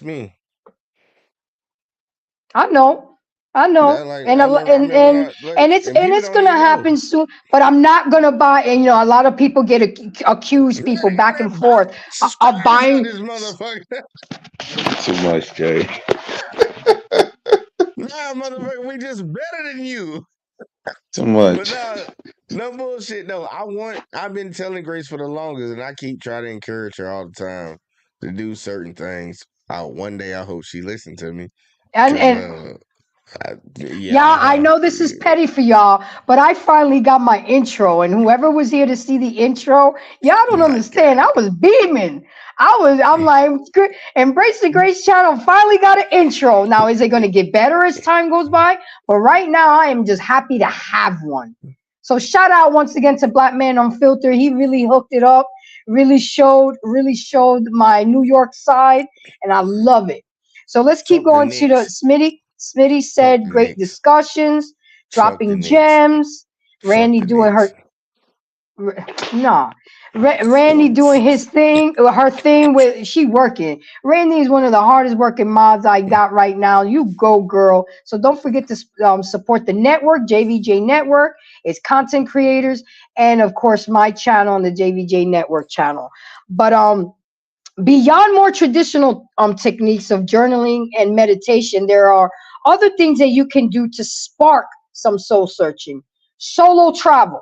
that's me. I know, I That know, like and I remember. I remember when I like, it's and people don't gonna even know. happen soon. But I'm not gonna buy. And a lot of people get accused Man, people get back that and forth of subscribers out buying. this motherfucker. Too much, Jay. Nah, motherfucker, we just better than you. Too But much. no, no bullshit. No, I've been telling Grace for the longest, and I keep trying to encourage her all the time to do certain things. One day I hope she listens to me, cause And yeah, y'all, I I have. know this is petty for y'all, but I finally got my intro, and whoever was here to see the intro, y'all don't My understand. I was beaming. I'm God. like, good. Embrace the Grace channel finally got an intro. Now, is it going to get better as time goes by? But right now, I am just happy to have one. So shout out once again to Black Man Unfiltered. He really hooked it up, really showed my New York side, and I love it. So let's keep Fuck the going to the Knicks. Smitty. Smitty Fuck said the great Knicks. discussions, Fuck the dropping Knicks. gems. Fuck Randy the doing Knicks. her nah. Randy doing his thing, her thing with she working. Randy is one of the hardest working mods I got right now. You go, girl. So don't forget to support the network, JVJ Network. It's content creators, and of course my channel on the JVJ Network channel. But beyond more traditional techniques of journaling and meditation, there are other things that you can do to spark some soul searching. Solo travel,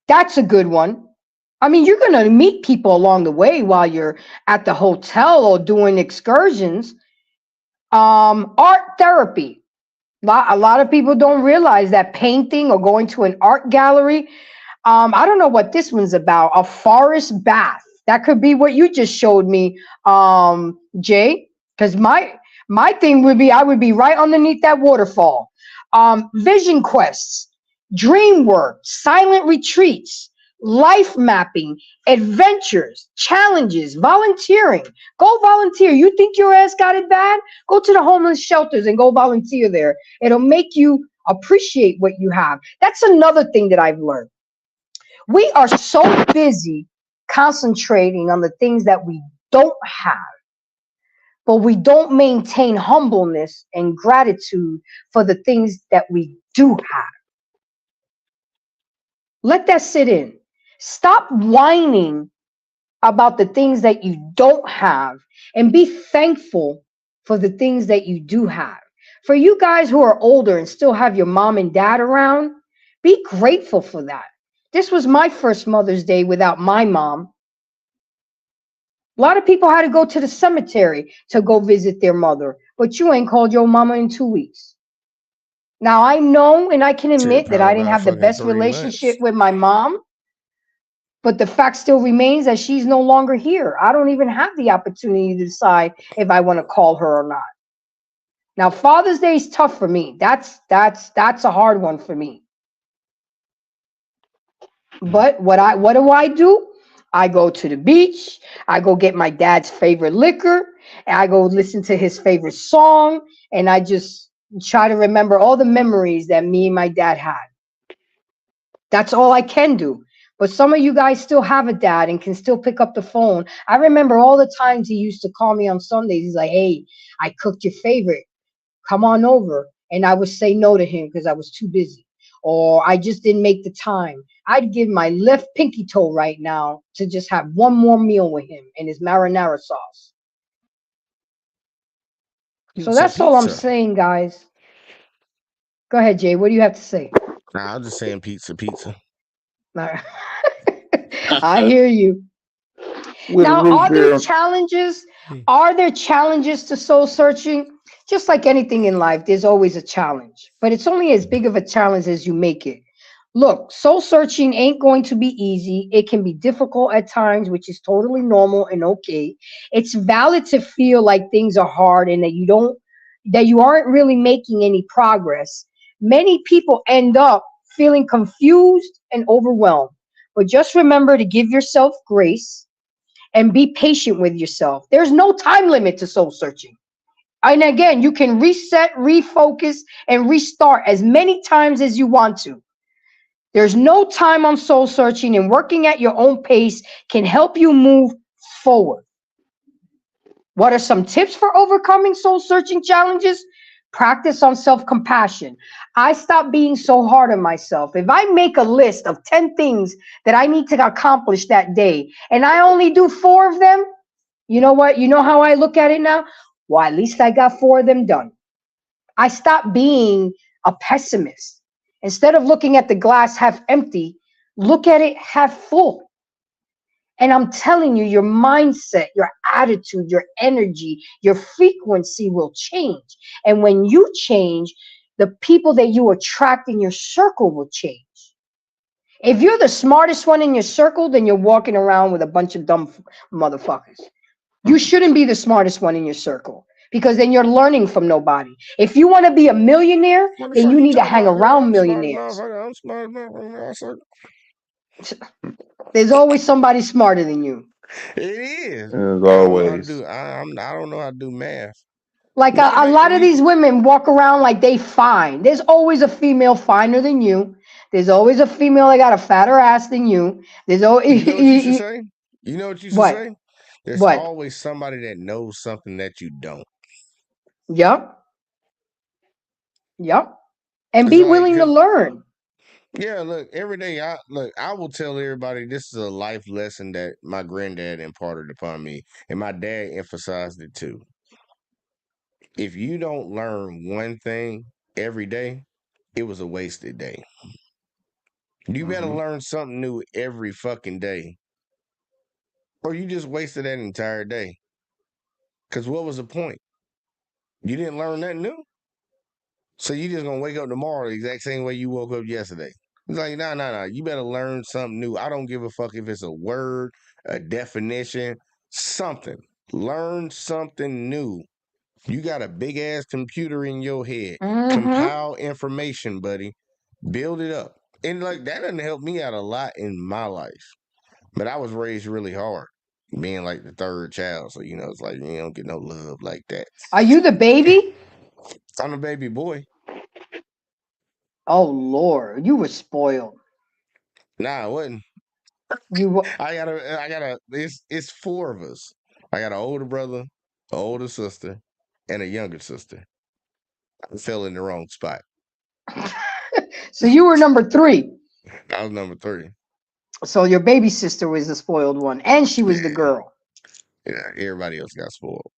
that's a good one. I mean, you're going to meet people along the way while you're at the hotel or doing excursions. Art therapy. A lot of people don't realize that painting or going to an art gallery. I don't know what this one's about. A forest bath. That could be what you just showed me, Jay. Because my thing would be I would be right underneath that waterfall. Vision quests, dream work, silent retreats, life mapping, adventures, challenges, volunteering. Go volunteer. You think your ass got it bad? Go to the homeless shelters and go volunteer there. It'll make you appreciate what you have. That's another thing that I've learned. We are so busy concentrating on the things that we don't have, but we don't maintain humbleness and gratitude for the things that we do have. Let that sit in. Stop whining about the things that you don't have and be thankful for the things that you do have. For you guys who are older and still have your mom and dad around, be grateful for that. This was my first Mother's Day without my mom. A lot of people had to go to the cemetery to go visit their mother, but you ain't called your mama in 2 weeks. Now I know and I can Shit, admit that probably I didn't about have the fucking best 3 months. relationship with my mom, but the fact still remains that she's no longer here. I don't even have the opportunity to decide if I want to call her or not. Now Father's Day is tough for me. That's a hard one for me. But what do I do? I go to the beach. I go get my dad's favorite liquor. And I go listen to his favorite song. And I just try to remember all the memories that me and my dad had. That's all I can do. But some of you guys still have a dad and can still pick up the phone. I remember all the times he used to call me on Sundays. He's like, hey, I cooked your favorite. Come on over. And I would say no to him because I was too busy. Or I just didn't make the time. I'd give my left pinky toe right now to just have one more meal with him and his marinara sauce. So Pizza, that's all I'm pizza. saying, guys. Go ahead, Jay. What do you have to say? Nah, I'm just saying pizza, pizza. I hear you. With a Now, root beer. are there challenges to soul searching? Just like anything in life, there's always a challenge, but it's only as big of a challenge as you make it. Look, soul searching ain't going to be easy. It can be difficult at times, which is totally normal and okay. It's valid to feel like things are hard and that you aren't really making any progress. Many people end up feeling confused and overwhelmed. But just remember to give yourself grace and be patient with yourself. There's no time limit to soul searching. And again, you can reset, refocus, and restart as many times as you want to. There's no time on soul searching, and working at your own pace can help you move forward. What are some tips for overcoming soul searching challenges? Practice on self compassion. I stop being so hard on myself. If I make a list of 10 things that I need to accomplish that day and I only do 4 of them, you know what? You know how I look at it now? Well, at least I got 4 of them done. I stopped being a pessimist. Instead of looking at the glass half empty, look at it half full. And I'm telling you, your mindset, your attitude, your energy, your frequency will change. And when you change, the people that you attract in your circle will change. If you're the smartest one in your circle, then you're walking around with a bunch of dumb motherfuckers. You shouldn't be the smartest one in your circle because then you're learning from nobody. If you want to be a millionaire, What the then fuck you you need to talking hang about, girl? around I'm smart millionaires. motherfucker. I'm smart motherfucker. in my circle. There's always somebody smarter than you. It is. As I don't know how to always. do. I don't know how to do math. Like Matter of a fact, lot of these women walk around like they fine. There's always a female finer than you. There's always a female that got a fatter ass than you. There's always you know what you should say? You know what you should what? say? There's What? always somebody that knows something that you don't. Yup. Yup. And It's be like, willing to 'cause learn. yeah, look, every day I will tell everybody this is a life lesson that my granddad imparted upon me, and my dad emphasized it too. If you don't learn one thing every day, it was a wasted day. You better Mhm. learn something new every fucking day, or you just wasted that entire day. Because what was the point? You didn't learn nothing new. So you just gonna wake up tomorrow the exact same way you woke up yesterday. It's like, no. You better learn something new. I don't give a fuck if it's a word, a definition, something. Learn something new. You got a big ass computer in your head. Mm-hmm. Compile information, buddy. Build it up. And like that doesn't help me out a lot in my life. But I was raised really hard, being like the third child. So it's like you don't get no love like that. Are you the baby? I'm a baby boy. Oh Lord, you were spoiled. Nah, I wasn't. You wa- It's 4 of us. I got an older brother, an older sister, and a younger sister. I fell in the wrong spot. so you were number 3. I was number 3. So your baby sister was the spoiled one, and she was the Yeah, girl. yeah. Everybody else got spoiled.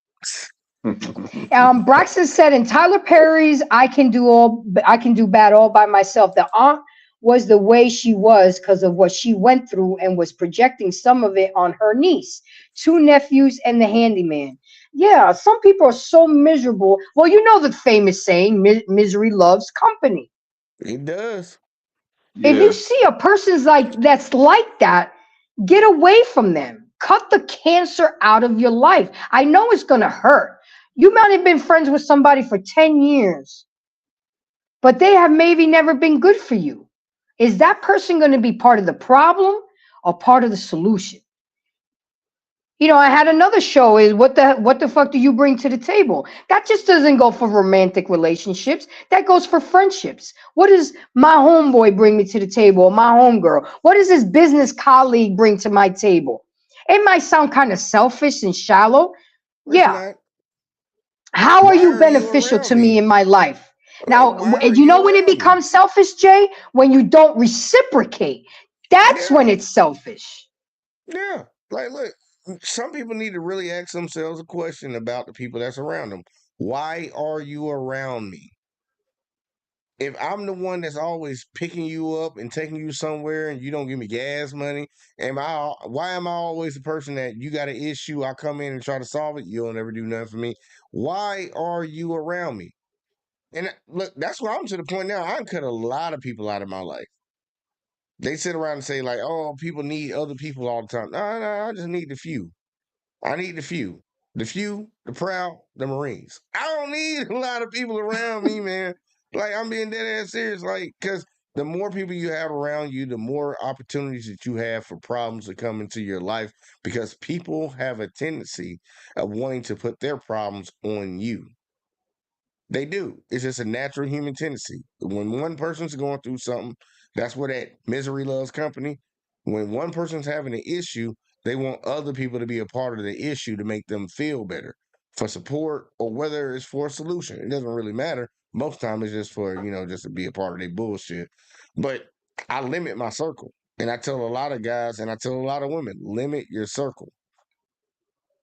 Braxton said in Tyler Perry's I Can Do Bad All by Myself, the aunt was the way she was because of what she went through and was projecting some of it on her niece, 2 nephews, and the handyman. Yeah, some people are so miserable. Well, you know the famous saying, misery loves company. It does. If you Yes. see a person's that's like that, get away from them. Cut the cancer out of your life. I know it's gonna hurt. You might have been friends with somebody for 10 years, but they have maybe never been good for you. Is that person going to be part of the problem or part of the solution? I had another show is what the fuck do you bring to the table? That just doesn't go for romantic relationships. That goes for friendships. What does my homeboy bring me to the table or my homegirl? What does his business colleague bring to my table? It might sound kind of selfish and shallow. It's Yeah. not. How are Why you are you beneficial around to me me? in my life? Now, Why are you you know when it around me? becomes selfish, Jay? When you don't reciprocate. That's when Yeah, it's selfish. yeah. Like, look, some people need to really ask themselves a question about the people that's around them. Why are you around me? If I'm the one that's always picking you up and taking you somewhere and you don't give me gas money, why am I always the person that you got an issue? I come in and try to solve it. You don't ever do nothing for me. Why are you around me? And look, that's why I'm to the point now. I cut a lot of people out of my life. They sit around and say, like, oh, people need other people all the time. No, I just need the few. I need the few. The few, the proud, the Marines. I don't need a lot of people around me, man. Like, I'm being dead ass serious. Like, because the more people you have around you, the more opportunities that you have for problems to come into your life because people have a tendency of wanting to put their problems on you. They do. It's just a natural human tendency. When one person's going through something, that's where that misery loves company. When one person's having an issue, they want other people to be a part of the issue to make them feel better. for support or whether it's for a solution. It doesn't really matter. Most time it's just for, just to be a part of their bullshit. But I limit my circle. And I tell a lot of guys and I tell a lot of women, limit your circle.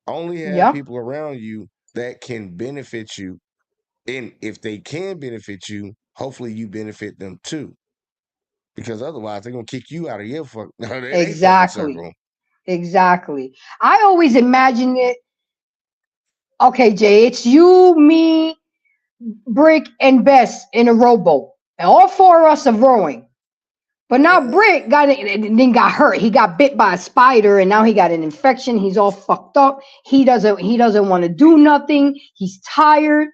Only have Yeah, people around you that can benefit you. And if they can benefit you, hopefully you benefit them too. Because otherwise they're gonna kick you out of your they fucking exactly. circle. Exactly. I always imagine it. Okay, Jay, it's you, me, Brick, and Bess in a rowboat. And all four of us are rowing. But now Brick then got hurt. He got bit by a spider and now he got an infection. He's all fucked up. He doesn't want to do nothing. He's tired.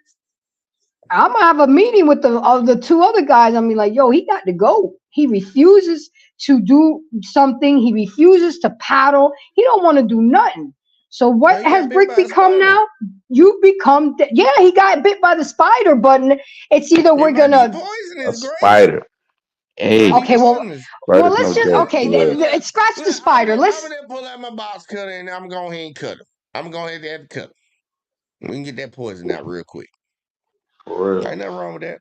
I'm gonna have a meeting with the two other guys. I'm be like, yo, he got to go. He refuses to do something. He refuses to paddle. He don't want to do nothing. So No, what he has got bit Brick by a become spider. now? You become yeah. He got bit by the spider, but it's either we're It might be gonna A poisonous, Grace. spider. It might Hey, be okay. Well, poisonous. let's spiders just don't I'm get okay. gonna well. pull out. Scratch the Look, spider. I'm Let's gonna pull out my box cutter and I'm going ahead and cut him. I'm going ahead and cut him. We can get that poison out real quick. For real. Ain't nothing wrong with that.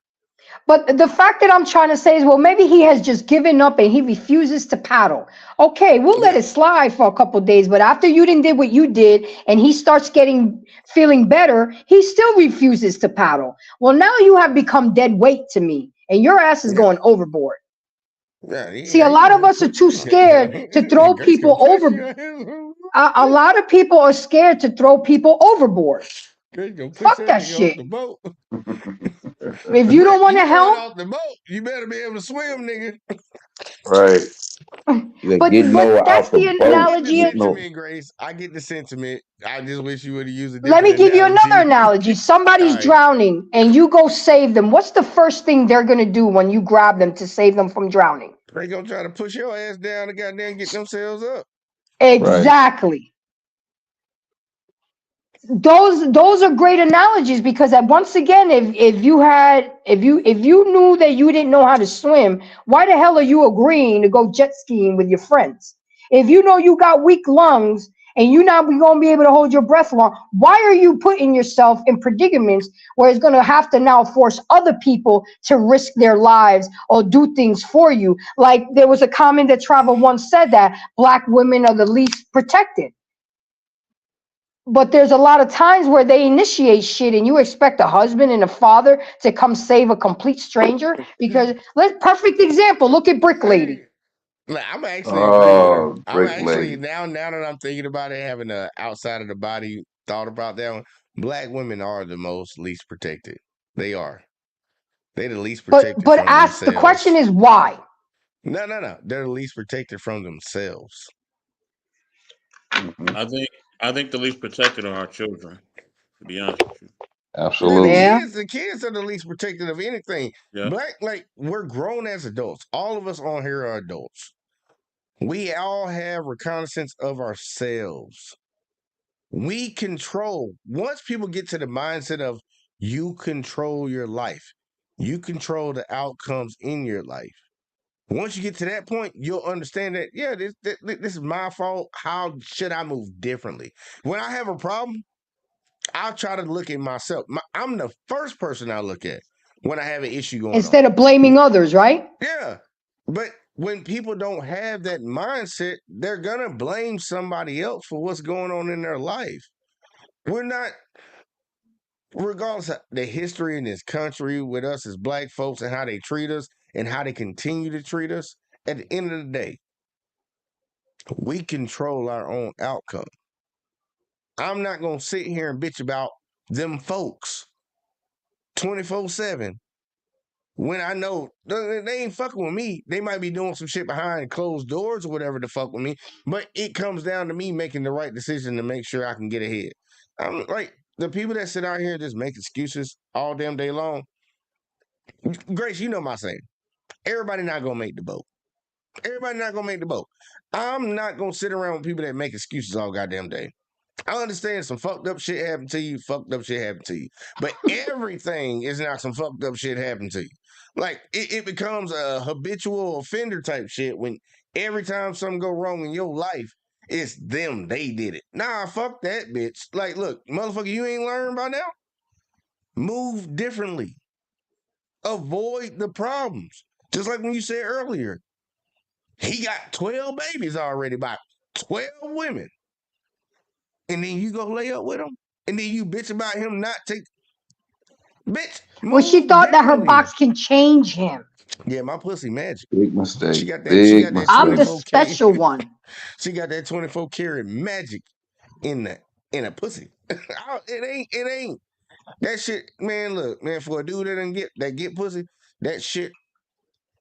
But the fact that I'm trying to say is, well, maybe he has just given up and he refuses to paddle. Okay, we'll let Yeah. it slide for a couple of days. But after you didn't did what you did and he starts feeling better, he still refuses to paddle. Well, now you have become dead weight to me, and your ass is Yeah. going overboard. Yeah. See, a He lot of gonna us are put too scared to throw Grace gonna people push you over. out his A lot of people are scared to throw people overboard. Grace gonna push Fuck that that nigga off shit. the boat. If you don't Brick, want to you going help, off the boat. You better be able to swim, nigga. Right. Yeah, get but Noah that's out the the I boat. get the analogy. Get Noah. sentiment, Grace. I get the sentiment. I just wish you would have used a Let different me give you another analogy. analogy. All Somebody's right. drowning and you go save them. What's the first thing they're going to do when you grab them to save them from drowning? They gonna try to push your ass down and goddamn get themselves up. Right. Exactly. Those are great analogies because once again, if you knew that you didn't know how to swim, why the hell are you agreeing to go jet skiing with your friends? If you know you got weak lungs and you're not going to be able to hold your breath long, why are you putting yourself in predicaments where it's going to have to now force other people to risk their lives or do things for you? Like there was a comment that Travel once said that black women are the least protected. But there's a lot of times where they initiate shit and you expect a husband and a father to come save a complete stranger because perfect example, look at Brick Lady. Hey, like, I'm actually agree with her. Oh, I'm Brick actually Lady. now that I'm thinking about it, having a outside of the body thought about that one. Black women are the most least protected. They are. They're the least but protected but from ask the question themselves. is why. No. They're the least protected from themselves. Hmm. I think the least protected are our children. To be honest with you. Yeah, the Absolutely. Yeah. kids, the kids are the least protected of anything. Yeah. Black, like we're grown as adults. All of us on here are adults. We all have reconnaissance of ourselves. We control. Once people get to the mindset of you control your life, you control the outcomes in your life. Once you get to that point, you'll understand that, yeah, this is my fault. How should I move differently? When I have a problem, I'll try to look at myself. I'm the first person I look at when I have an issue going on. Instead of blaming others, right? Yeah. But when people don't have that mindset, they're going to blame somebody else for what's going on in their life. We're not, regardless of the history in this country with us as black folks and how they treat us and how they continue to treat us, at the end of the day, we control our own outcome. I'm not going to sit here and bitch about them folks 24/7 when I know they ain't fucking with me. They might be doing some shit behind closed doors or whatever to fuck with me, but it comes down to me making the right decision to make sure I can get ahead. I'm like the people that sit out here and just make excuses all damn day long. Grace, you know my saying. Everybody not gonna make the boat. Everybody not gonna make the boat. I'm not gonna sit around with people that make excuses all goddamn day. I understand some fucked up shit happened to you, fucked up shit happened to you. But everything is not some fucked up shit happened to you. Like it becomes a habitual offender type shit when every time something go wrong in your life, It's them. They did it. Nah, fuck that, bitch. Like, look, motherfucker, you ain't learned by now? Move differently. Avoid the problems. Just like when you said earlier, he got 12 babies already by 12 women. And then you go lay up with him? And then you bitch about him not take... Bitch, Well, she move thought that her differently. box can change him. Yeah, my pussy magic. Big mistake. She got that Big I'm the mistake. 24K. special one. She got that 24 karat magic in a pussy. It ain't. That shit, man, look, man, for a dude that get pussy, that shit,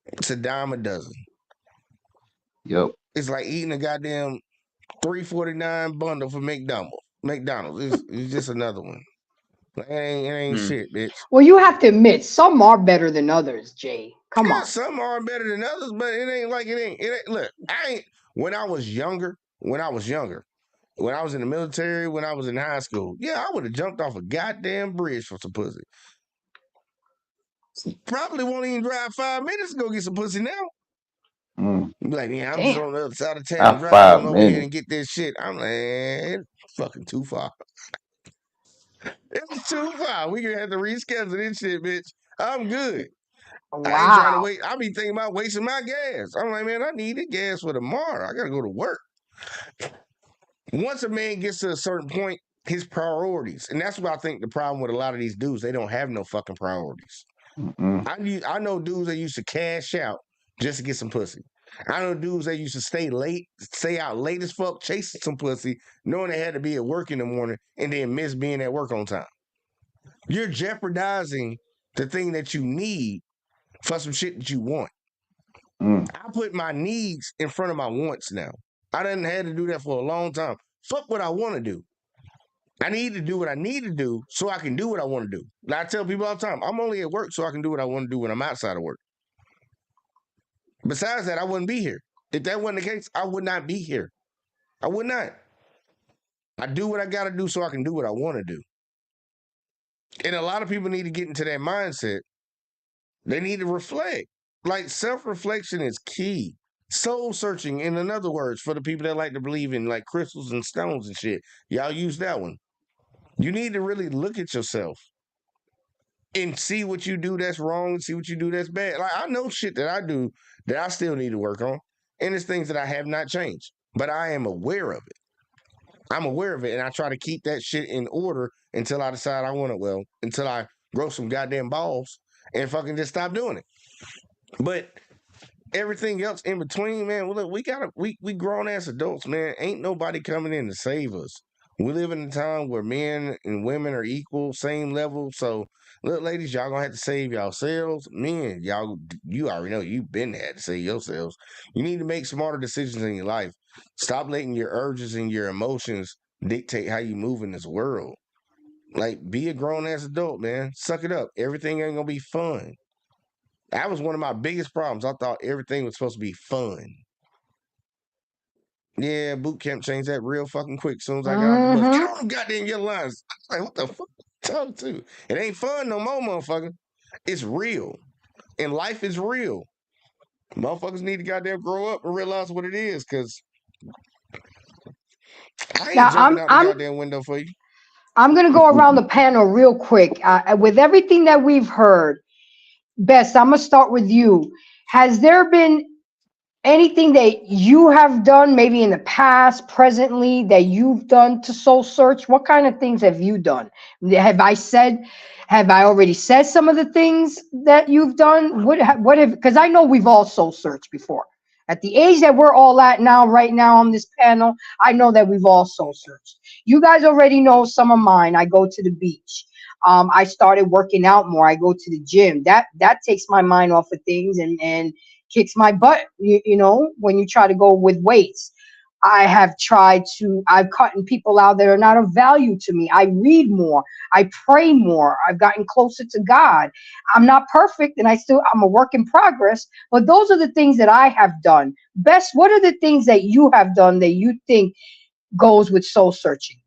it's a dime a dozen. Yep. It's like eating a goddamn $3.49 bundle for McDonald's. It's just another one. Like, it ain't shit, bitch. Well, you have to admit, some are better than others, Jay. Come Yeah, on. some are better than others, but it ain't like it ain't. Look, when I was younger, when I was in the military, when I was in high school, yeah, I would have jumped off a goddamn bridge for some pussy. Probably won't even drive 5 minutes to go get some pussy now. Be like, yeah, I'm just Damn. on the other side of town, Not drive 5 on over here minutes. and get this shit. I'm like, it's fucking too far. It's too far. We gonna have to reschedule this shit, bitch. I'm good. I ain't trying to Wow. wait. I be thinking about wasting my gas. I'm like, man, I need the gas for tomorrow. I gotta go to work. Once a man gets to a certain point, his priorities, and that's what I think the problem with a lot of these dudes, they don't have no fucking priorities. I know dudes that used to cash out just to get some pussy. I know dudes that used to stay out late as fuck, chasing some pussy, knowing they had to be at work in the morning and then miss being at work on time. You're jeopardizing the thing that you need for some shit that you want. I put my needs in front of my wants now. I done had to do that for a long time. Fuck what I want to do. I need to do what I need to do so I can do what I want to do. Like I tell people all the time, I'm only at work so I can do what I want to do when I'm outside of work. Besides that, I wouldn't be here. If that wasn't the case, I would not be here. I would not. I do what I got to do so I can do what I want to do. And a lot of people need to get into that mindset. They need to reflect. Like self-reflection is key. Soul searching, in other words, for the people that like to believe in like crystals and stones and shit. Y'all use that one. You need to really look at yourself and see what you do that's wrong and see what you do that's bad. Like I know shit that I do that I still need to work on. And it's things that I have not changed. But I am aware of it. I'm aware of it and I try to keep that shit in order until I decide I want it until I grow some goddamn balls and fucking just stop doing it. But everything else in between, man, well, look, we grown ass adults, man. Ain't nobody coming in to save us. We live in a time where men and women are equal, same level. So, look, ladies, y'all gonna have to save yourselves. Men, you already know you've been had to save yourselves. You need to make smarter decisions in your life. Stop letting your urges and your emotions dictate how you move in this world. Like, be a grown ass adult, man. Suck it up. Everything ain't gonna be fun. That was one of my biggest problems. I thought everything was supposed to be fun. Yeah, boot camp changed that real fucking quick. As soon as I got off the bus, get on them goddamn yellow lines. I was like, what the fuck? Talk to? It ain't fun no more, motherfucker. It's real, and life is real. Motherfuckers need to goddamn grow up and realize what it is, because I ain't Now jumping out the goddamn window for you. I'm gonna go around the panel real quick. With everything that we've heard, Best, I'm gonna start with you. Has there been anything that you have done, maybe in the past, presently, that you've done to soul search? What kind of things have you done? Have I already said some of the things that you've done? What have, because I know we've all soul searched before. At the age that we're all at now, right now on this panel, I know that we've all soul searched. You guys already know some of mine. I go to the beach. I started working out more. I go to the gym. That takes my mind off of things and kicks my butt, you know, when you try to go with weights. I've cut people out that are not of value to me. I read more. I pray more. I've gotten closer to God. I'm not perfect and I'm a work in progress, but those are the things that I have done. Best, what are the things that you have done that you think goes with soul searching?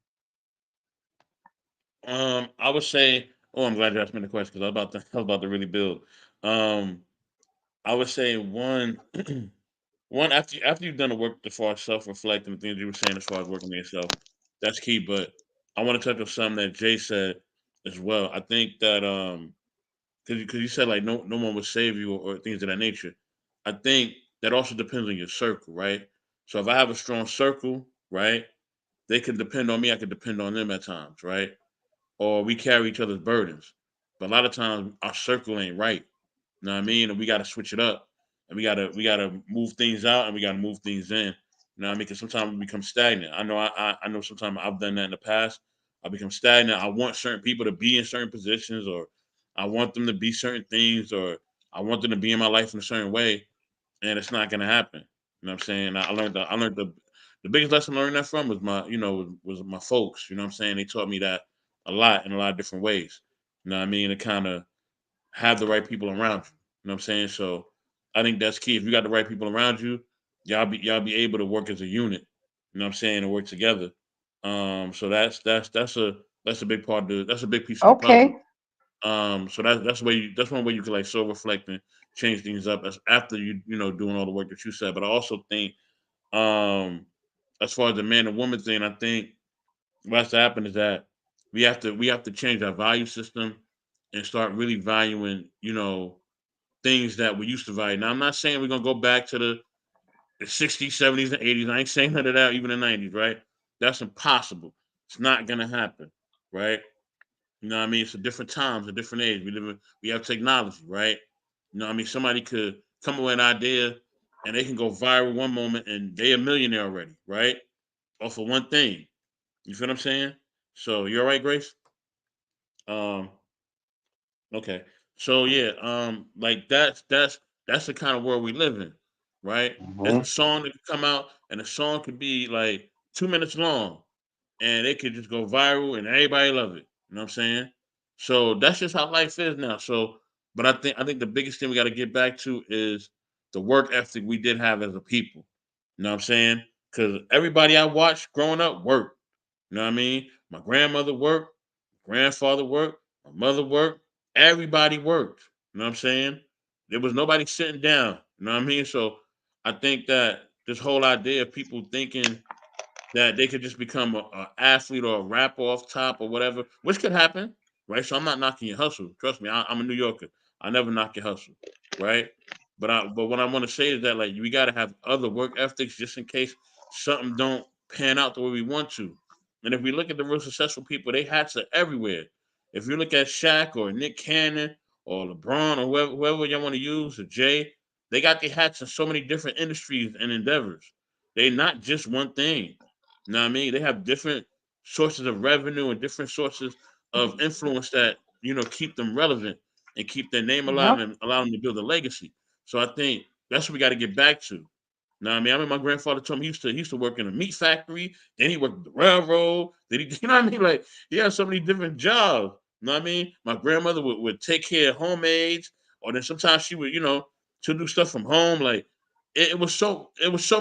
I would say, oh, I'm glad you asked me the question because I was about to really build. I would say one one after you've done the work as far as self-reflecting, the things you were saying as far as working on yourself, that's key. But I want to touch on something that Jay said as well. I think that because you said like no one would save you or things of that nature. I think that also depends on your circle, right? So if I have a strong circle, right, they can depend on me. I can depend on them at times, right? Or we carry each other's burdens. But a lot of times our circle ain't right. You know what I mean? And we got to switch it up, and we gotta move things out, and we gotta move things in. You know what I mean? Because sometimes we become stagnant. I know sometimes I've done that in the past. I become stagnant. I want certain people to be in certain positions, or I want them to be certain things, or I want them to be in my life in a certain way, and it's not gonna happen. You know what I'm saying? I learned the biggest lesson I learned that from was was my folks. You know what I'm saying? They taught me that a lot in a lot of different ways. You know what I mean? To kind of have the right people around you. You know what I'm saying? So I think that's key. If you got the right people around you, y'all be able to work as a unit. You know what I'm saying? And work together. So that's a big part of that's a big piece of the puzzle. Okay. So that's one way you can like self reflect and change things up as after doing all the work that you said. But I also think um as far as the man and woman thing, I think what has to happen is that we have to change our value system and start really valuing, things that we used to value. Now I'm not saying we're gonna go back to the 60s, 70s, and 80s. I ain't saying none of that, even the 90s, right? That's impossible. It's not gonna happen, right? You know what I mean? It's a different times, a different age. We have technology, right? You know what I mean? Somebody could come up with an idea and they can go viral one moment and they a millionaire already, right? Off of one thing. You feel what I'm saying? So you're right, Grace? Um, okay. So yeah, like that's the kind of world we live in, right? There's a Mhm. song that could come out and the song could be like 2 minutes long and it could just go viral and everybody love it. You know what I'm saying? So that's just how life is now. So, but I think the biggest thing we got to get back to is the work ethic we did have as a people. You know what I'm saying? Because everybody I watched growing up worked. You know what I mean? My grandmother worked, grandfather worked, my mother worked. Everybody worked. You know what I'm saying? There was nobody sitting down. You know what I mean? So I think that this whole idea of people thinking that they could just become a athlete or a rapper off top or whatever, which could happen, right? So I'm not knocking your hustle. Trust me, I'm a New Yorker. I never knock your hustle, right? But what I want to say is that like we got to have other work ethics just in case something don't pan out the way we want to. And if we look at the real successful people, they hats are everywhere. If you look at Shaq or Nick Cannon or LeBron or whoever y'all want to use or Jay, they got their hats in so many different industries and endeavors. They not just one thing. You know what I mean? They have different sources of revenue and different sources of influence that keep them relevant and keep their name alive Yep. and allow them to build a legacy. So I think that's what we got to get back to. Know what I mean? I mean, my grandfather told me he used to work in a meat factory, then he worked at the railroad, then he, you know what I mean? Like he had so many different jobs. You know what I mean? My grandmother would take care of homemaids, or then sometimes she would, to do stuff from home. Like it was so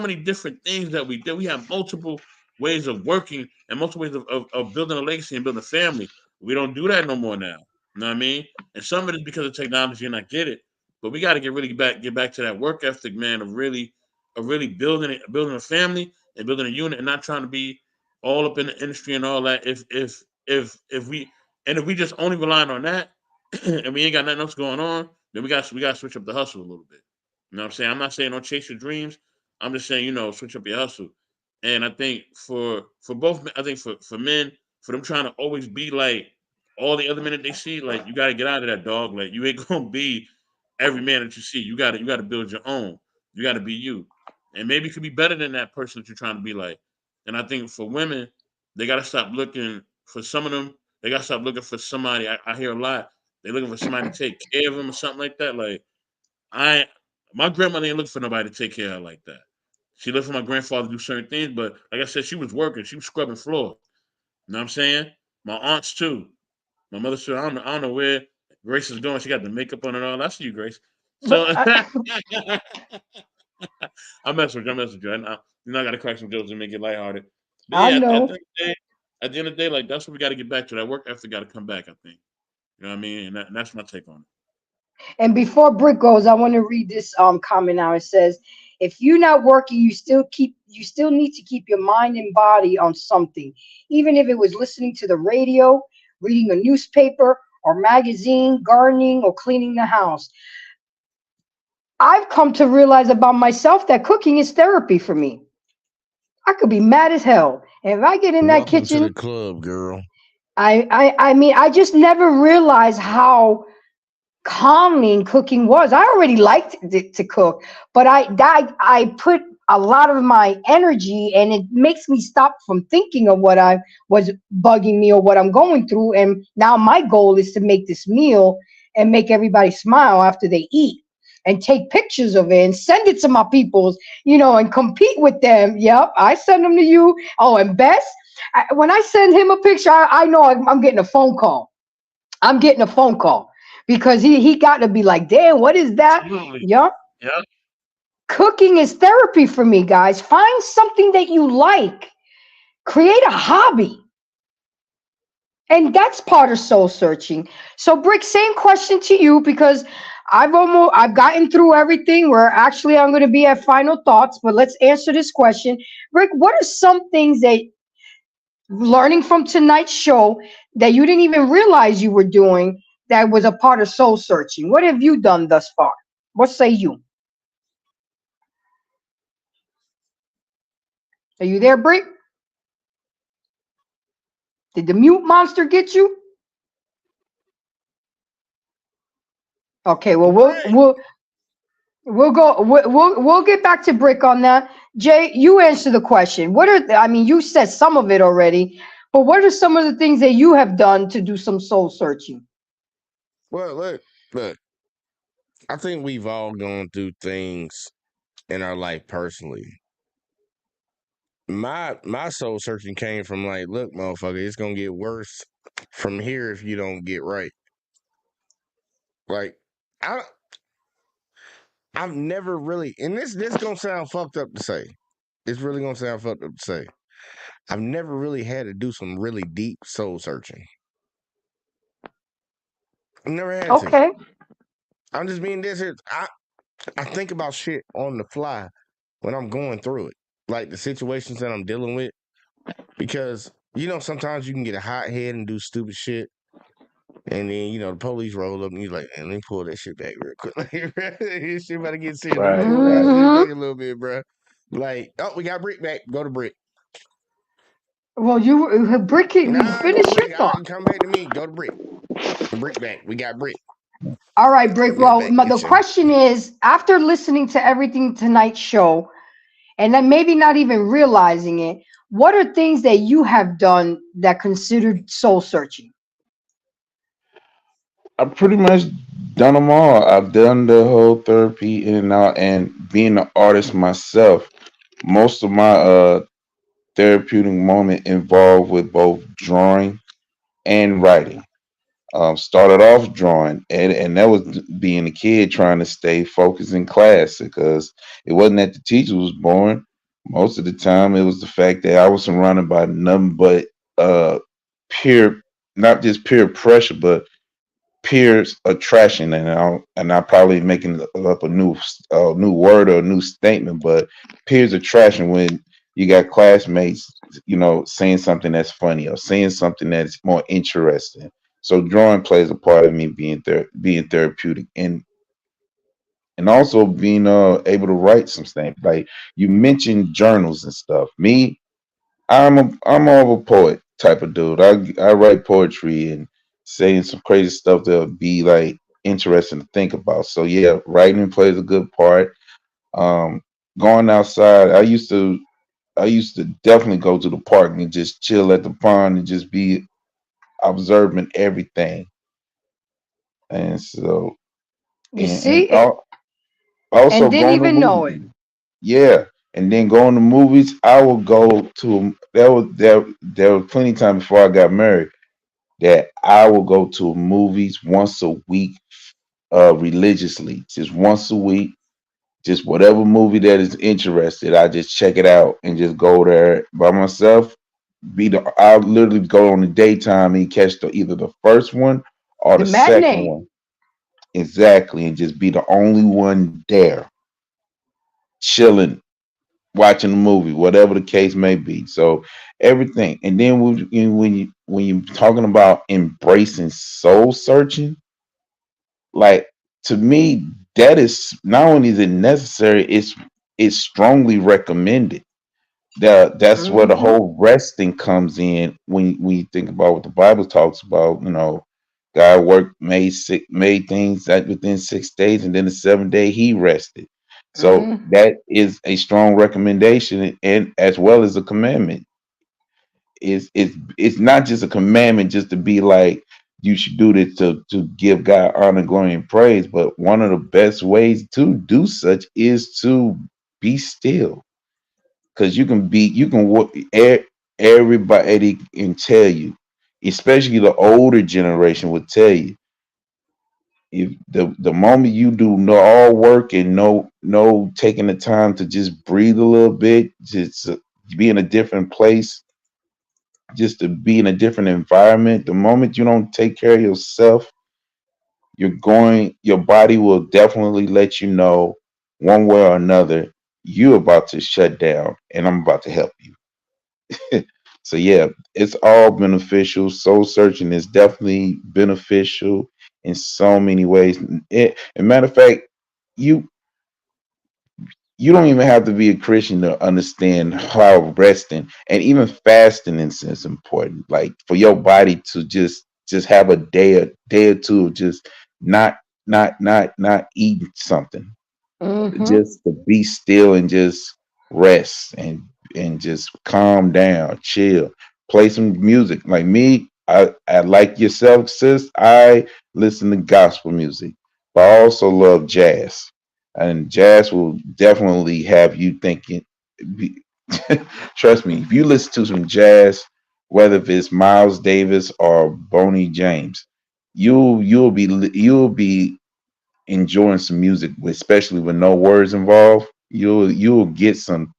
many different things that we did. We have multiple ways of working and multiple ways of building a legacy and building a family. We don't do that no more now. You know what I mean? And some of it is because of technology, and I get it. But we got to get back to that work ethic, man, of really building a family and building a unit, and not trying to be all up in the industry and all that. If we just only relying on that, and we ain't got nothing else going on, then we got to switch up the hustle a little bit. You know what I'm saying? I'm not saying don't chase your dreams. I'm just saying switch up your hustle. And I think for both, I think for men, for them trying to always be like all the other men that they see, like you got to get out of that, dog. Like you ain't gonna be every man that you see. You got to build your own. You got to be you, and maybe you could be better than that person that you're trying to be like. And I think for women, they got to stop looking for some of them. They got to stop looking for somebody. I hear a lot. They're looking for somebody to take care of them or something like that. Like I, my grandmother ain't looking for nobody to take care of her like that. She looked for my grandfather to do certain things, but like I said, she was working. She was scrubbing floor. You know what I'm saying? My aunts too. My mother said, I don't know where Grace is going. She got the makeup on and all. I see you, Grace. But So I mess with you. I mess with you. I got to crack some jokes and make it lighthearted. But I yeah, know. at the end of the day, like that's what we got to get back to. That work ethic got to come back. I think. You know what I mean? And that's my take on And before Brick goes, I want to read this comment now. It says, If you're not working, you still need to keep your mind and body on something. Even if it was listening to the radio, reading a newspaper or magazine, gardening or cleaning the house. I've come to realize about myself that cooking is therapy for me. I could be mad as hell. And if I get in that Welcome to the kitchen, club, girl. I mean, I just never realized how calming cooking was. I already liked to cook, but I put a lot of my energy, and it makes me stop from thinking of what I was bugging me or what I'm going through. And now my goal is to make this meal and make everybody smile after they eat. And take pictures of it and send it to my peoples, and compete with them. Yep, I send them to you. Oh, and Bess, when I send him a picture, I know I'm getting a phone call. I'm getting a phone call because he got to be like, damn, what is that? Absolutely. Yeah. Yeah. Cooking is therapy for me, guys. Find something that you like. Create a hobby. And that's part of soul searching. So, Brick, same question to you because I've gotten through everything. I'm going to be at final thoughts, but let's answer this question. Brick, what are some things that learning from tonight's show that you didn't even realize you were doing that was a part of soul searching? What have you done thus far? What say you? Are you there, Brick? Did the mute monster get you? Okay, well Right. we'll get back to Brick on that. Jay, you answer the question. I mean, you said some of it already, but what are some of the things that you have done to do some soul searching? Well, look. I think we've all gone through things in our life personally. My soul searching came from like, look, motherfucker, it's gonna get worse from here if you don't get right. Like, I I've never really, and this gonna sound fucked up to say. It's really gonna sound fucked up to say. I've never really had to do some really deep soul searching. I've never had to. Okay. I'm just being this. I think about shit on the fly when I'm going through it, like the situations that I'm dealing with, because sometimes you can get a hot head and do stupid shit, and then the police roll up and you're like, man, let me pull that shit back real quick. Like, this shit about to get serious. Let me Right, pull that right. shit back Hmm. a little bit, bro. Like, oh, we got Brick back. Go to Brick. Well, Brick, you Nah, go to finish your Brick. All thought. right, come back to me. Go to Brick. Brick back. We got Brick. All right, Brick. We got Well, back the at you. question is, after listening to everything tonight's show, and then maybe not even realizing it, what are things that you have done that considered soul searching? I've pretty much done them all. I've done the whole therapy in and out, and being an artist myself, most of my therapeutic moment involved with both drawing and writing. Started off drawing, and that was being a kid trying to stay focused in class because it wasn't that the teacher was boring. Most of the time, it was the fact that I was surrounded by nothing but peer, not just peer pressure, but peers attraction, and I probably making up a new word or a new statement, but peers attraction when you got classmates, saying something that's funny or saying something that's more interesting. So drawing plays a part of me being therapeutic, and also being able to write some things. Like you mentioned journals and stuff. Me, I'm more of a poet type of dude. I write poetry and saying some crazy stuff that'll be like interesting to think about. So yeah, writing plays a good part. Um, Going outside, I used to definitely go to the park and just chill at the pond and just be observing everything. And so You and see, also and didn't going to even know it. movies. Yeah, and then going to movies, I will go to there was plenty of time before I got married that I will go to movies once a week, religiously, just once a week, just whatever movie that is interested, I just check it out and just go there by myself. I'll literally go on the daytime and catch either the first one or The the second matinee. one exactly, and just be the only one there chilling, watching a movie, whatever the case may be. So everything. And then when you're talking about embracing soul searching, like to me, that is not only is it necessary, it's strongly recommended. That's where the Mm-hmm. whole resting comes in when you think about what the Bible talks about. God worked made things that within 6 days, and then the seventh day He rested. So Mm-hmm. that is a strong recommendation, and as well as a commandment. It's not just a commandment just to be like you should do this to give God honor, glory, and praise. But one of the best ways to do such is to be still, because everybody can tell you, especially the older generation would tell you, if the moment you do no all work and no taking the time to just breathe a little bit, just be in a different place, just to be in a different environment, the moment you don't take care of yourself, your body will definitely let you know one way or another, you're about to shut down and I'm about to help you. So yeah, it's all beneficial. Soul searching is definitely beneficial in so many ways. And matter of fact, you you don't even have to be a Christian to understand how resting and even fasting is important. Like for your body to just have a day or two of just not not eating something, Mm-hmm. just to be still and just rest and just calm down, chill, play some music. Like me, I like yourself, sis. I listen to gospel music, but I also love jazz, and jazz will definitely have you thinking. be- Trust me, if you listen to some jazz, whether if it's Miles Davis or Boney James, you'll be enjoying some music, especially with no words involved. You'll get some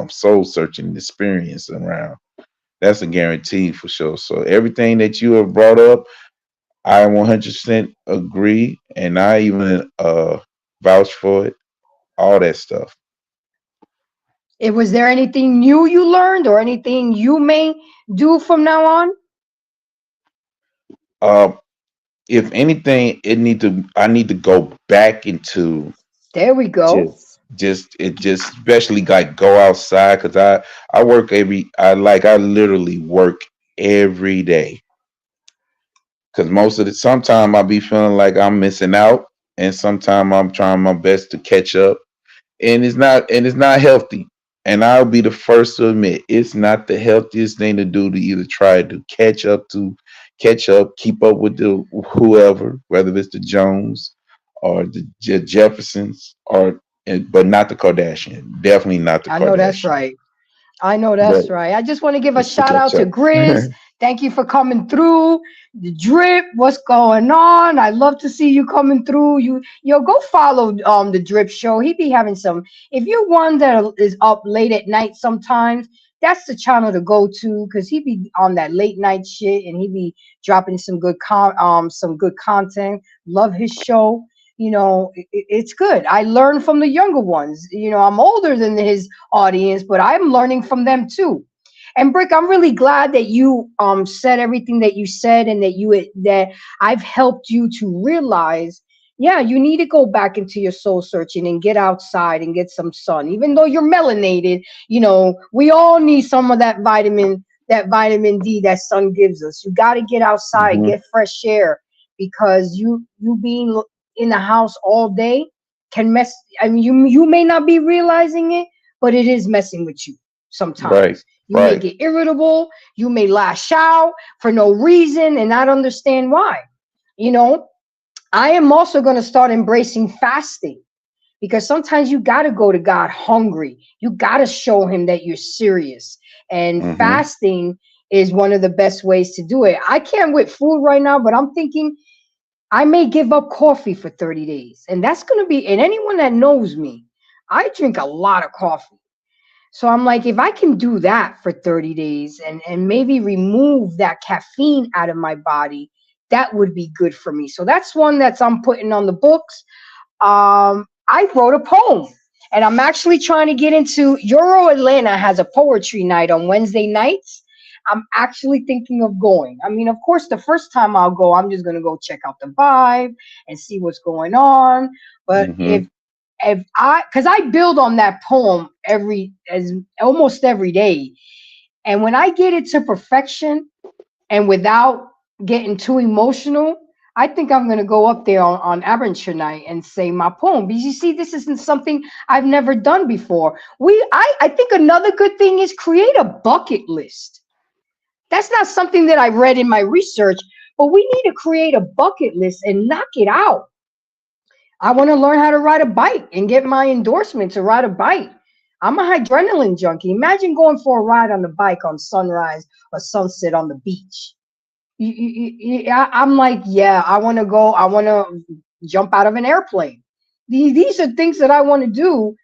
soul searching experience around. That's a guarantee for sure. So everything that you have brought up, I 100% agree, and I even vouch for it. All that stuff. Was there anything new you learned or anything you may do from now on? Uh, if anything, I need to go back into There we go. just especially like go outside, because I work I literally work every day, because most of the sometime I be feeling like I'm missing out, and sometime I'm trying my best to catch up, and it's not healthy. And I'll be the first to admit it's not the healthiest thing to do, to either try to catch up, keep up with the whoever, whether it's the Jones or the Jeffersons, but not the Kardashian. Definitely not the I know that's Kardashian. right. I know But that's right. I just want to give a it's to shout catch out to up. Grizz. Thank you for coming through. The drip, what's going on? I love to see you coming through. Go follow the drip show. He be having some. If you're one that is up late at night sometimes, that's the channel to go to because he be on that late night shit and he be dropping some good content. Love his show. It's good. I learn from the younger ones. I'm older than his audience, but I'm learning from them too. And Brick, I'm really glad that you said everything that you said and that I've helped you to realize, yeah, you need to go back into your soul searching and get outside and get some sun. Even though you're melanated, we all need some of that vitamin D that sun gives us. You got to get outside, Hmm. get fresh air because you being in the house all day can mess. I mean, you may not be realizing it, but it is messing with you Right, sometimes. You may right. get irritable, you may lash out for no reason and not understand why. You know, I am also going to start embracing fasting because sometimes you got to go to God hungry. You got to show him that you're serious. And Hmm. fasting is one of the best ways to do it. I can't with food right now, but I'm thinking I may give up coffee for 30 days. And that's going to be, and anyone that knows me, I drink a lot of coffee. So I'm like, if I can do that for 30 days and maybe remove that caffeine out of my body, that would be good for me. So that's one that's I'm putting on the books. I wrote a poem And I'm actually trying to get into Euro Atlanta has a poetry night on Wednesday nights. I'm actually thinking of going. I mean, of course, the first time I'll go, I'm just gonna go check out the vibe and see what's going on. But Mm-hmm. if because I build on that poem as almost every day, and when I get it to perfection and without getting too emotional, I think I'm gonna go up there on Aberrature night and say my poem. Because you see, this isn't something I've never done before. I think another good thing is create a bucket list. That's not something that I read in my research, but we need to create a bucket list and knock it out. I want to learn how to ride a bike and get my endorsement to ride a bike. I'm a adrenaline junkie. Imagine going for a ride on the bike on sunrise or sunset on the beach. I'm like, yeah, I want to go. I want to jump out of an airplane. These are things that I want to do,